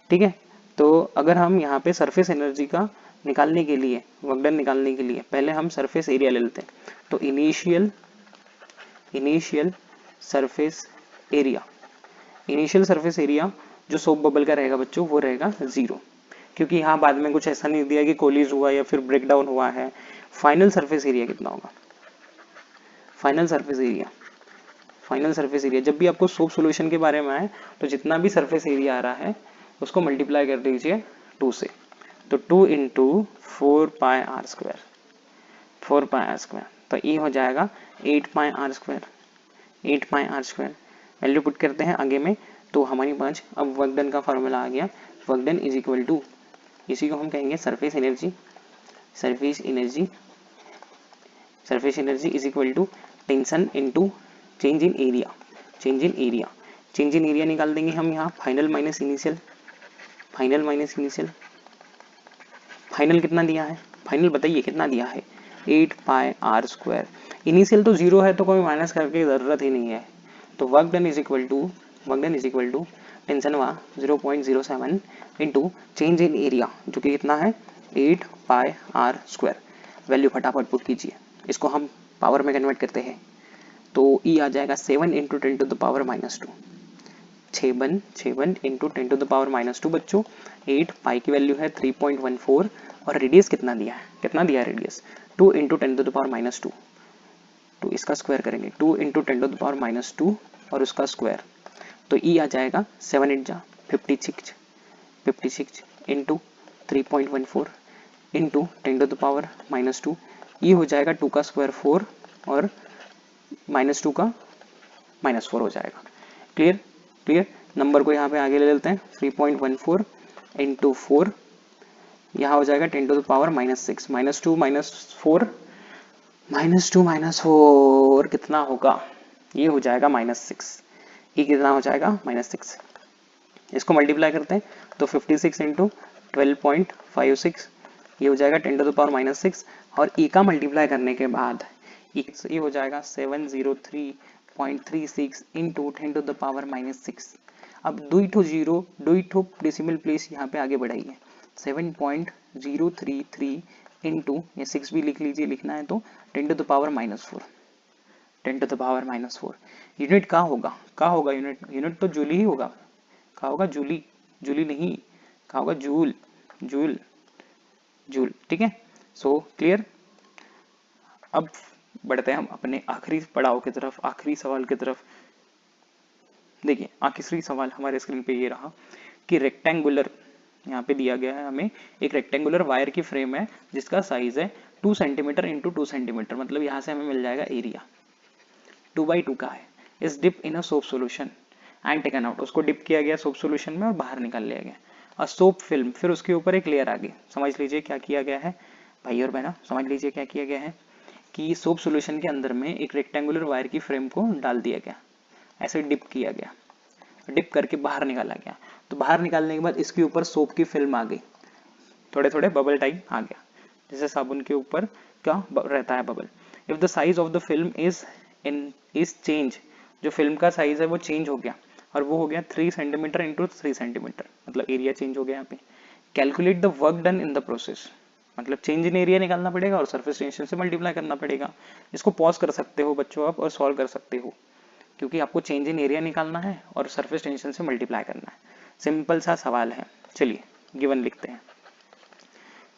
ठीक है, तो अगर हम यहाँ पे सरफेस एनर्जी का निकालने के लिए, वर्क डन निकालने के लिए पहले हम सरफेस एरिया ले लेते हैं। तो initial surface area, initial surface area जो सोप बबल का रहेगा बच्चों, वो रहेगा 0, क्योंकि यहाँ बाद में कुछ ऐसा नहीं दिया कि कोलिज हुआ या फिर ब्रेकडाउन हुआ है। फाइनल सरफेस एरिया कितना होगा? फाइनल सरफेस एरिया जब भी आपको सोप सॉल्यूशन के बारे में आए, तो जितना भी सरफेस एरिया आ रहा है उसको मल्टीप्लाई कर दीजिए 2 से। तो 2 इंटू 4πr², 4πr², तो ये हो जाएगा 8πr², 8πr²। वैल्यू पुट करते हैं आगे में, तो हमारी पास अब वर्क डन का फॉर्मूला आ गया। Work done is equal to, इसी को हम कहेंगे surface energy. Surface energy is equal to tension into change in area. Change in area निकाल देंगे हम यहाँ, फाइनल माइनस इनिशियल। फाइनल कितना दिया है? फाइनल बताइए कितना दिया है? 8πr²। इनिशियल तो 0 है, तो कोई माइनस करके जरूरत ही नहीं है। तो work done is equal to tension हुआ 0.07 इंटू चेंज इन एरिया, जो कि कितना है? 8πr²। वैल्यू फटाफट पुट कीजिए, इसको हम पावर में कन्वर्ट करते हैं। तो ई आ जाएगा 7 इंटू 10⁻²। 7 इंटू 10⁻² बच्चों। 8 पाई की वैल्यू है 3.14, और रेडियस कितना दिया है? कितना दिया है रेडियस? 2 इंटू 10⁻²। तो इसका स्क्वायर करेंगे, 2 इंटू 10⁻² और उसका स्क्वायर, तो ई आ जाएगा 7 8 जा 56 इंटू 3.14 इंटू 10⁻²। ये हो जाएगा 2 का स्क्वायर 4 और -2 का -4 हो जाएगा। क्लियर? नंबर को यहाँ पे आगे ले लेते हैं, 3.14 इंटू 4, यहाँ हो जाएगा 10⁻⁻6, -2 कितना होगा? ये हो जाएगा -6। ये कितना हो जाएगा? -6। इसको मल्टीप्लाई करते हैं, तो 56 इंटू 12.56, ये हो जाएगा 10⁻⁻6, और ई का मल्टीप्लाई करने के बाद ये हो जाएगा 703.36 इंटू 10⁻⁻6। अब दुई ठो डेसिमल प्लेस यहाँ पे आगे बढ़ाइए, 7.033 इंटू, ये 6 भी लिख लीजिए, लिखना है तो 10⁻⁻4। 10⁻⁻4 यूनिट का होगा? यूनिट तो जूल ही होगा। का होगा? जूली नहीं, का होगा? जूल। ठीक है, सो क्लियर। अब बढ़ते हैं हम अपने आखिरी पड़ाव की तरफ, आखिरी सवाल की तरफ। देखिए, आखिरी सवाल हमारे स्क्रीन पे ये रहा कि रेक्टेंगुलर, यहाँ पे दिया गया है हमें एक रेक्टेंगुलर वायर की फ्रेम है जिसका साइज है 2 सेंटीमीटर इंटू 2 सेंटीमीटर, मतलब यहाँ से हमें मिल जाएगा एरिया 2x2 का है। Is dip in a soap solution and taken out, उसको डिप किया गया सोप सोल्यूशन में और बाहर निकाल लिया गया। और सोप फिल्म, फिर उसके ऊपर एक लेयर आ गई। समझ लीजिए क्या किया गया है भाई और बहना, समझ लीजिए क्या किया गया है कि सोप सोल्यूशन के अंदर में एक रेक्टेंगुलर वायर की फ्रेम को डाल दिया गया, ऐसे डिप किया गया, डिप करके बाहर निकाला गया। तो बाहर निकालने के बाद इसके ऊपर सोप की फिल्म आ गई, थोड़े थोड़े बबल टाइप आ गया, जैसे साबुन के ऊपर क्या रहता है bubble. If the size of the film is change, जो फिल्म का साइज है वो चेंज हो गया, और वो हो गया 3 सेंटीमीटर इंटू 3 सेंटीमीटर, मतलब एरिया चेंज हो गया यहाँ पे। Calculate the work done in the process, मतलब चेंज इन एरिया निकालना पड़ेगा और सरफेस टेंशन से मल्टीप्लाई करना पड़ेगा। इसको पॉज कर सकते हो बच्चों आप और सॉल्व कर सकते हो, क्योंकि आपको चेंज इन एरिया निकालना है और सरफेस टेंशन से मल्टीप्लाई करना है। सिंपल सा सवाल है। चलिए गिवन लिखते हैं।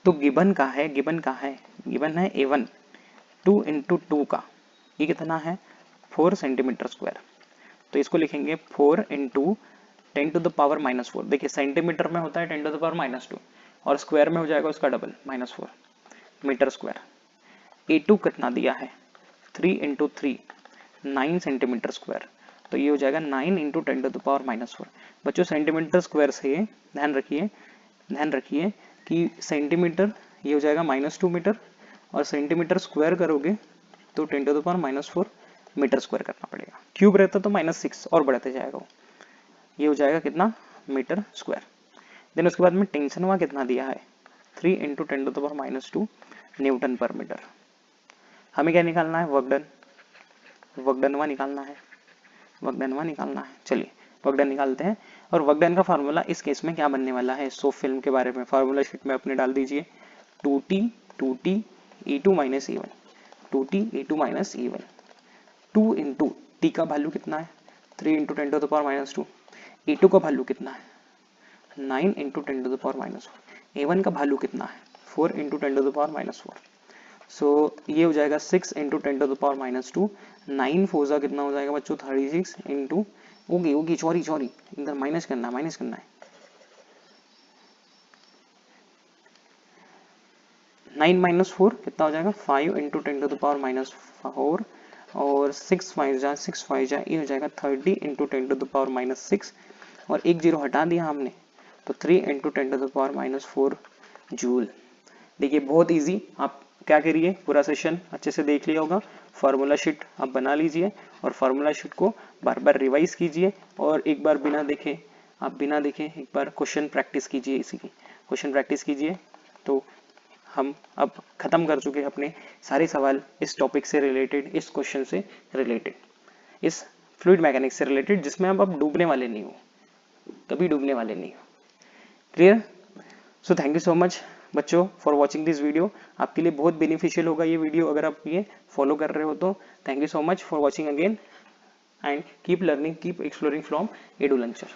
तो गिवन का है, गिवन है A1 2 इंटू 2 का, ये कितना है? 4 सेंटीमीटर स्क्वायर। तो इसको लिखेंगे 4 इंटू 10⁻⁻4। देखिए सेंटीमीटर में होता है 10⁻², और स्क्वायर में हो जाएगा उसका डबल -4 मीटर स्क्वायर। A2 कितना दिया है 3 × 3 9 सेंटीमीटर स्क्वायर, तो ये हो जाएगा 9 × 10⁻⁻⁴। बच्चों सेंटीमीटर स्क्वायर से ध्यान रखिए कि सेंटीमीटर ये हो जाएगा -2 मीटर और सेंटीमीटर स्क्वायर करोगे तो 10⁻⁻⁴ मीटर स्क्वायर करना पड़ेगा। क्यूब रहता तो -6 और बढ़ते जाएगा वो, ये हो जाएगा कितना मीटर स्क्वायर। देन उसके बाद में टेंशन वहाँ कितना दिया है 3 × 10⁻² न्यूटन पर मीटर। हमें क्या निकालना है वर्कडनवा निकालना है। चलिए वर्कडन निकालते हैं और वर्कडन का फार्मूला इस केस में क्या बनने वाला है, सो फिल्म के बारे में फार्मूला शीट में अपने डाल दीजिए 2T E2 - E1 2T E2 - E1 2 × T का वैल्यू कितना है 3 × 10⁻², E2 का वैल्यू कितना है 9 × 10⁻⁴, A1 का वैल्यू कितना है 4 × 10⁻⁴। सो ये हो जाएगा 6 × 10⁻², 9 4 कितना हो जाएगा बच्चों 36 इंटू ओके सॉरी इधर माइनस करना है 9 - 4 कितना हो जाएगा 5 × 10⁻⁴ और 6 5 जा ये हो जाएगा 30 × 10⁻⁶ और एक जीरो हटा दिया हमने तो 3 × 10⁻⁴ जूल। देखिए बहुत इजी, आप क्या करिए पूरा सेशन अच्छे से देख लिया होगा, फार्मूला शीट आप बना लीजिए और फार्मूला शीट को बार बार रिवाइज कीजिए और एक बार बिना देखे एक बार क्वेश्चन प्रैक्टिस कीजिए, इसी की क्वेश्चन प्रैक्टिस कीजिए। तो हम अब खत्म कर चुके हैं अपने सारे सवाल इस टॉपिक से रिलेटेड, इस क्वेश्चन से रिलेटेड, इस फ्लूइड मैकेनिक्स से रिलेटेड, जिसमें आप डूबने वाले नहीं हो, कभी डूबने वाले नहीं हो। Clear? So thank you so much बच्चों फॉर वॉचिंग दिस वीडियो। आपके लिए बहुत बेनिफिशियल होगा ये वीडियो अगर आप ये फॉलो कर रहे हो तो। Thank you so much for watching again and keep learning, keep exploring from edu launcher.